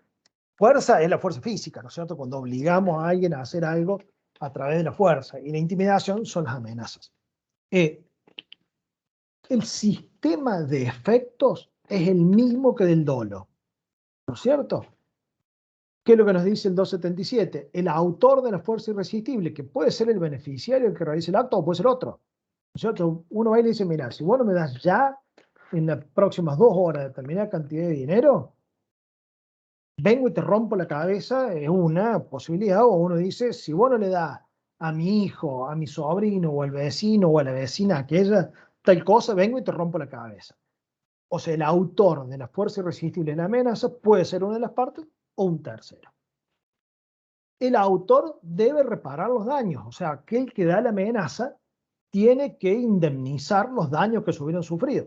Fuerza es la fuerza física, ¿no es cierto? Cuando obligamos a alguien a hacer algo a través de la fuerza. Y la intimidación son las amenazas. El sistema de efectos es el mismo que del dolo, ¿no es cierto? ¿Qué es lo que nos dice el 277? El autor de la fuerza irresistible, que puede ser el beneficiario el que realice el acto o puede ser otro. ¿No es cierto? Uno va y le dice, mira, si vos no me das ya en las próximas 2 horas determinada cantidad de dinero, vengo y te rompo la cabeza, es una posibilidad. O uno dice, si vos no le das a mi hijo, a mi sobrino, o al vecino, o a la vecina aquella, tal cosa, vengo y te rompo la cabeza. O sea, el autor de la fuerza irresistible en la amenaza puede ser una de las partes o un tercero. El autor debe reparar los daños, o sea, aquel que da la amenaza tiene que indemnizar los daños que se hubieran sufrido.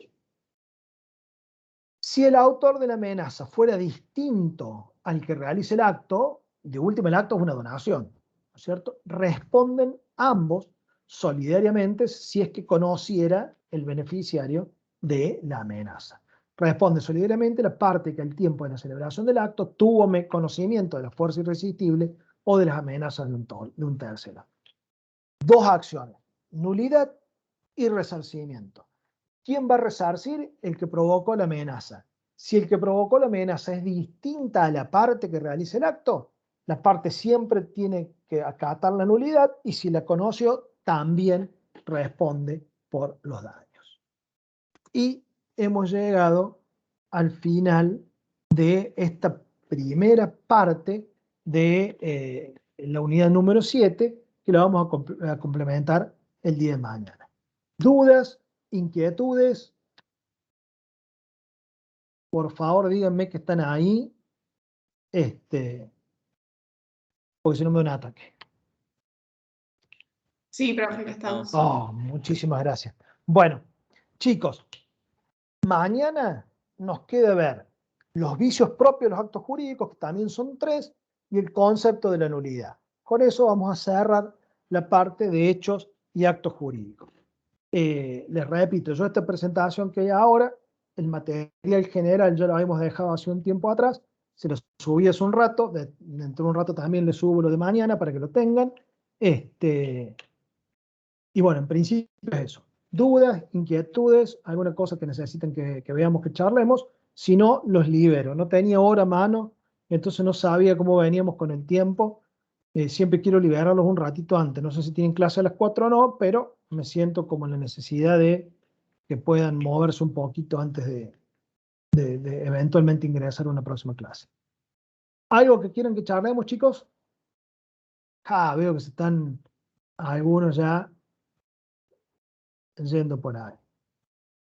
Si el autor de la amenaza fuera distinto al que realice el acto, de última el acto es una donación, ¿no es cierto? Responden ambos solidariamente si es que conociera el beneficiario de la amenaza. Responde solidariamente la parte que al tiempo de la celebración del acto tuvo conocimiento de la fuerza irresistible o de las amenazas de un tercero. 2 acciones, nulidad y resarcimiento. ¿Quién va a resarcir? El que provocó la amenaza. Si el que provocó la amenaza es distinta a la parte que realiza el acto, la parte siempre tiene que acatar la nulidad y si la conoció, también responde por los daños. Y hemos llegado al final de esta primera parte de la unidad número 7, que la vamos a complementar el día de mañana. ¿Dudas? ¿Inquietudes? Por favor, díganme que están ahí, porque si no me da un ataque. Sí, profe, que estamos. Oh, muchísimas gracias. Bueno, chicos, mañana nos queda ver los vicios propios de los actos jurídicos, que también son 3, y el concepto de la nulidad. Con eso vamos a cerrar la parte de hechos y actos jurídicos. Les repito, yo esta presentación que hay ahora, el material general ya lo habíamos dejado hace un tiempo atrás, se lo subí hace un rato, dentro de un rato también les subo lo de mañana para que lo tengan. Y bueno, en principio es eso. Dudas, inquietudes, alguna cosa que necesiten que veamos, que charlemos. Si no, los libero. No tenía hora a mano, entonces no sabía cómo veníamos con el tiempo. Siempre quiero liberarlos un ratito antes. No sé si tienen clase a las 4 o no, pero me siento como en la necesidad de que puedan moverse un poquito antes de eventualmente ingresar a una próxima clase. ¿Algo que quieran que charlemos, chicos? Veo que se están algunos ya yendo por ahí.